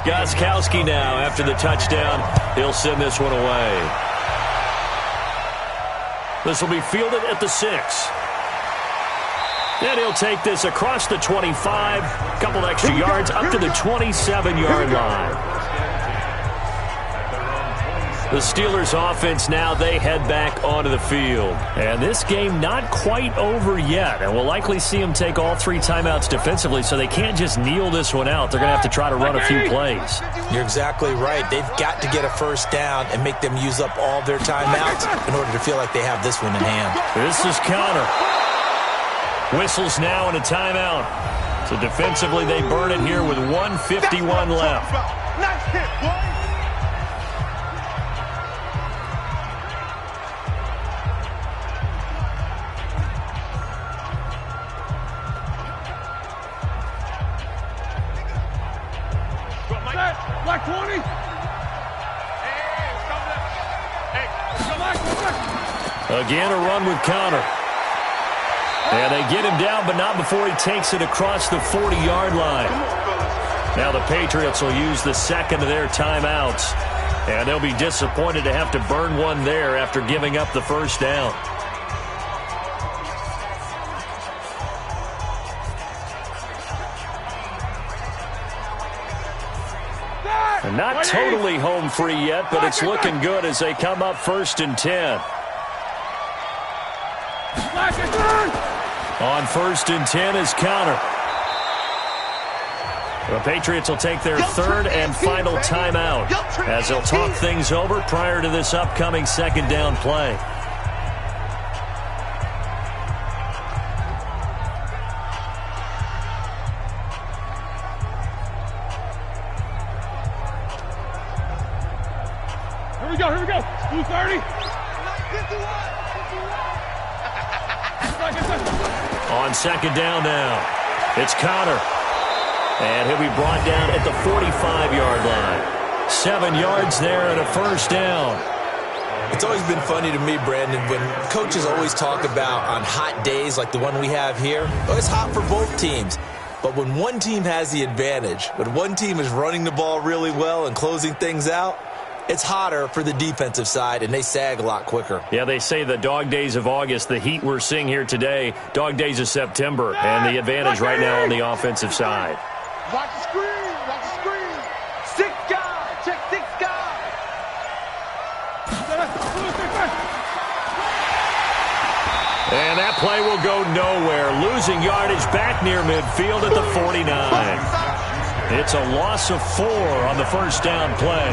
Gostkowski now after the touchdown. He'll send this one away. This will be fielded at the 6. And he'll take this across the 25. A couple extra yards up to the 27-yard line. The Steelers offense now, they head back onto the field. And this game not quite over yet. And we'll likely see them take all 3 timeouts defensively, so they can't just kneel this one out. They're going to have to try to run a few plays. You're exactly right. They've got to get a 1st down and make them use up all their timeouts in order to feel like they have this one in hand. This is Connor. Whistles now and a timeout. So defensively, they burn it here with 1:51 left. Nice hit, boy. Black 20. Again, a run with Connor. And they get him down, but not before he takes it across the 40-yard line. Now the Patriots will use the second of their timeouts. And they'll be disappointed to have to burn one there after giving up the first down. And not totally home free yet, but it's looking good as they come up 1st and 10. On 1st and 10 is Connor. The Patriots will take their third and final timeout as they'll talk things over prior to this upcoming second down play. Here we go, here we go. 2:30. On second down now, it's Connor. And he'll be brought down at the 45-yard line. 7 yards there and a first down. It's always been funny to me, Brandon, when coaches always talk about on hot days like the one we have here. Oh, it's hot for both teams. But when one team has the advantage, when one team is running the ball really well and closing things out, it's hotter for the defensive side, and they sag a lot quicker. Yeah, they say the dog days of August, the heat we're seeing here today, dog days of September, and the advantage right now on the offensive side. Watch the screen. Watch the screen. 6 guys. Check 6 guys. And that play will go nowhere. Losing yardage back near midfield at the 49. It's a loss of 4 on the first down play.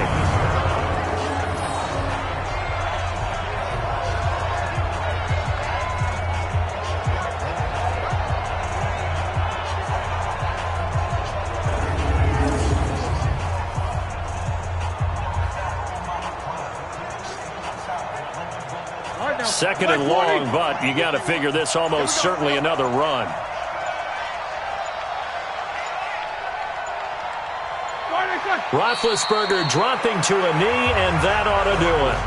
Second and long, but you got to figure this almost certainly another run. Roethlisberger dropping to a knee, and that ought to do it.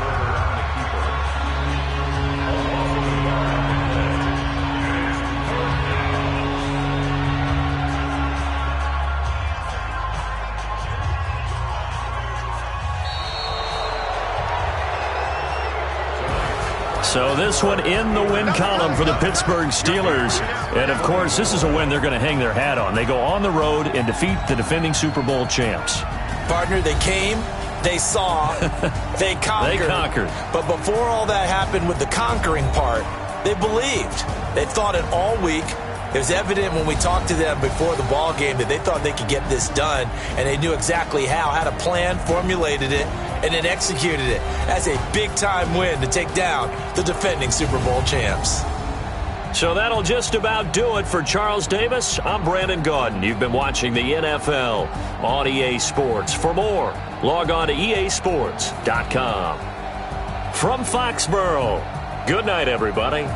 So this one in the win column for the Pittsburgh Steelers. And, of course, this is a win they're going to hang their hat on. They go on the road and defeat the defending Super Bowl champs. Partner, they came, they saw, they conquered. They conquered. But before all that happened with the conquering part, they believed. They thought it all week. It was evident when we talked to them before the ball game that they thought they could get this done, and they knew exactly how, had a plan, formulated it, and then executed it. That's a big-time win to take down the defending Super Bowl champs. So that'll just about do it for Charles Davis. I'm Brandon Gaudin. You've been watching the NFL on EA Sports. For more, log on to easports.com. From Foxborough, good night, everybody.